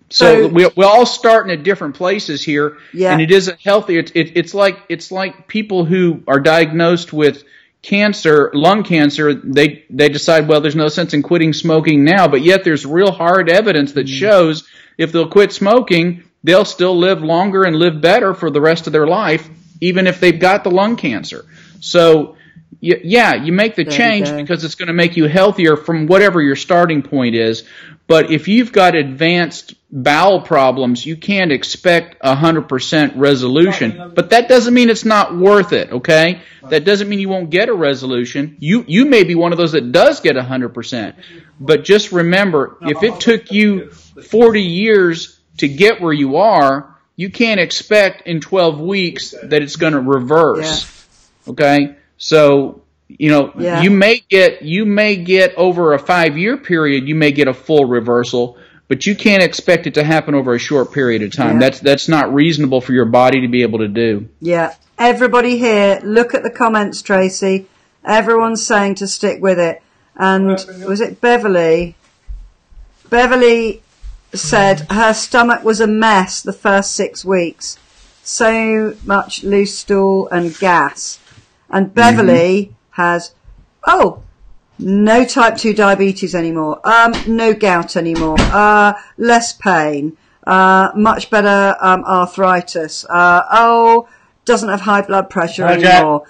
So we all start in different places here, and it isn't healthy. It's like people who are diagnosed with lung cancer, they decide, well, there's no sense in quitting smoking now, but yet there's real hard evidence that shows if they'll quit smoking, they'll still live longer and live better for the rest of their life, even if they've got the lung cancer. So, yeah, you make the change because it's going to make you healthier from whatever your starting point is. But if you've got advanced bowel problems, you can't expect 100% resolution. But that doesn't mean it's not worth it, okay? That doesn't mean you won't get a resolution. You may be one of those that does get 100%. But just remember, if it took you 40 years to get where you are, you can't expect in 12 weeks that it's going to reverse, okay? So, you may get over a 5-year period, you may get a full reversal, but you can't expect it to happen over a short period of time. Yeah. That's not reasonable for your body to be able to do. Yeah. Everybody here, look at the comments, Tracy. Everyone's saying to stick with it. And was it Beverly? Beverly said her stomach was a mess the first 6 weeks. So much loose stool and gas. And Beverly has, no type 2 diabetes anymore, no gout anymore, less pain, much better arthritis, doesn't have high blood pressure anymore,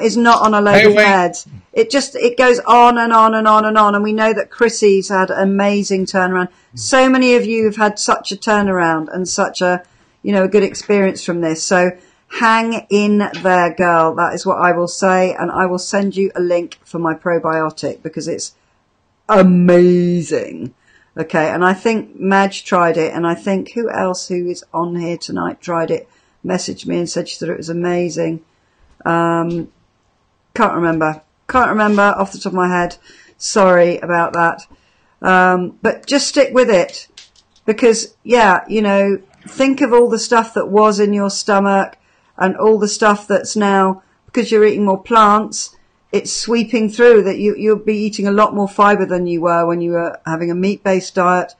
is not on a load of meds. It goes on and on and on and on, and we know that Chrissy's had an amazing turnaround. So many of you have had such a turnaround and such a, a good experience from this. So hang in there, girl. That is what I will say. And I will send you a link for my probiotic because it's amazing. Okay. And I think Madge tried it. And I think who else who is on here tonight tried it, messaged me and said she thought it was amazing. Can't remember off the top of my head. Sorry about that. But just stick with it because think of all the stuff that was in your stomach and all the stuff that's now, because you're eating more plants, it's sweeping through that you'll be eating a lot more fiber than you were when you were having a meat-based diet.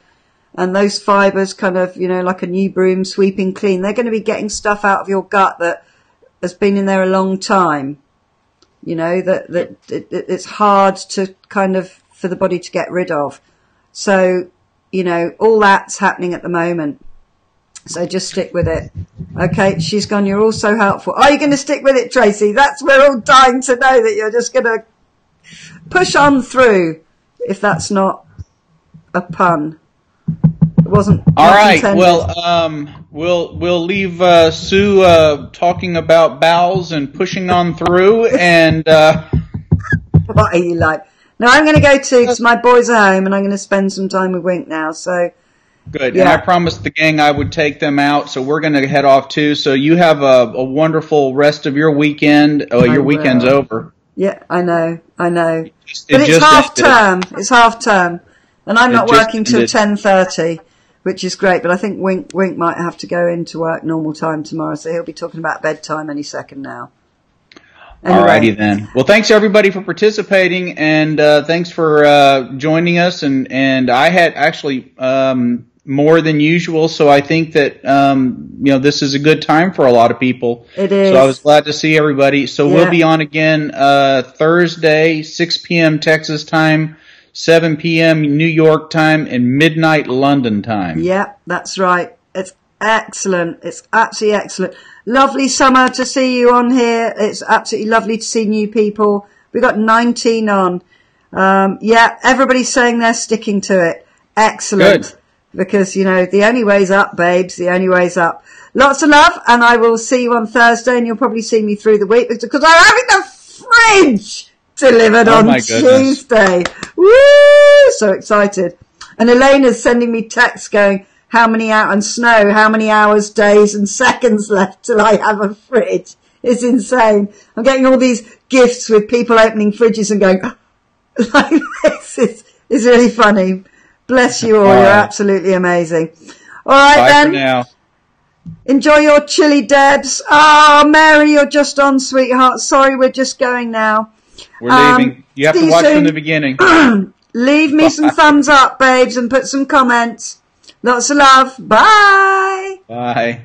And those fibers kind of, like a new broom sweeping clean, they're going to be getting stuff out of your gut that has been in there a long time. It's hard to kind of, for the body to get rid of. So, all that's happening at the moment. So just stick with it. Okay, she's gone, you're all so helpful. Are you going to stick with it, Tracy? We're all dying to know that you're just going to push on through, if that's not a pun. It wasn't. All right, intended. Well, we'll leave Sue talking about bowels and pushing on through, and what are you like? No, I'm going to go too, because my boys are home, and I'm going to spend some time with Wink now, so... Good. Yeah. And I promised the gang I would take them out, so we're going to head off too. So you have a wonderful rest of your weekend. Oh, your weekend's over. Yeah, I know. But it's half term. It's half term. And I'm not working till 10:30, which is great. But I think Wink might have to go into work normal time tomorrow, so he'll be talking about bedtime any second now. Anyway. Alrighty then. Well, thanks everybody for participating, and thanks for joining us. And I had actually more than usual, so I think that this is a good time for a lot of people. It is. So I was glad to see everybody. So we'll be on again Thursday, 6 p.m. Texas time, 7 p.m. New York time, and midnight London time. Yeah, that's right. It's excellent. It's absolutely excellent. Lovely summer to see you on here. It's absolutely lovely to see new people. We got 19 on. Everybody's saying they're sticking to it. Excellent. Good. Because, the only way's up, babes. The only way's up. Lots of love, and I will see you on Thursday, and you'll probably see me through the week because I'm having the fridge delivered on Tuesday. Woo! So excited. And Elena's sending me texts going, how many hours, days, and seconds left till I have a fridge. It's insane. I'm getting all these gifts with people opening fridges and going, like this. It's really funny. Bless you all. You're absolutely amazing. All right, bye then. For now. Enjoy your chili, Debs. Oh, Mary, you're just on, sweetheart. Sorry, we're just going now. We're leaving. You have to watch from the beginning. Leave me some thumbs up, babes, and put some comments. Lots of love. Bye. Bye.